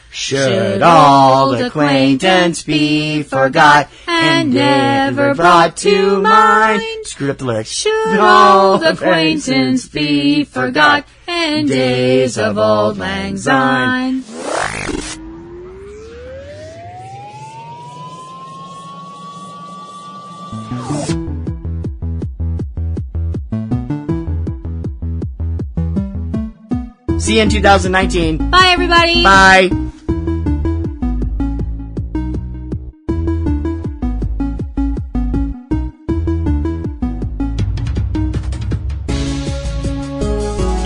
Should old acquaintance be forgot and never brought to mind? Screwed up the lyrics.
Should old acquaintance be forgot and days of old lang syne?
See you in 2019.
Bye, everybody.
Bye.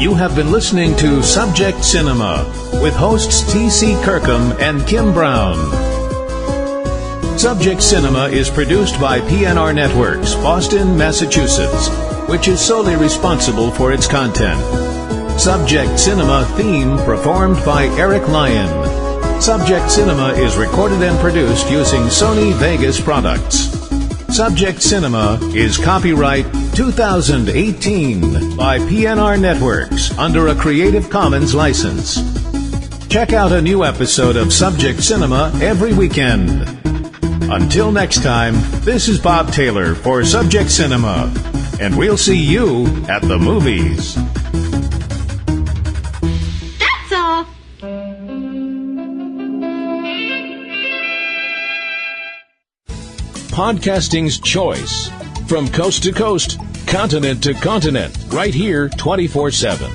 You have been listening to Subject Cinema with hosts T.C. Kirkham and Kim Brown. Subject Cinema is produced by PNRNetworks, Boston, Massachusetts, which is solely responsible for its content. Subject Cinema theme performed by Eric Lyon. Subject Cinema is recorded and produced using Sony Vegas products. Subject Cinema is copyright 2018 by PNR Networks under a Creative Commons license. Check out a new episode of Subject Cinema every weekend. Until next time, this is Bob Taylor for Subject Cinema, and we'll see you at the movies.
That's all.
Podcasting's choice. From coast to coast, continent to continent, right here 24/7.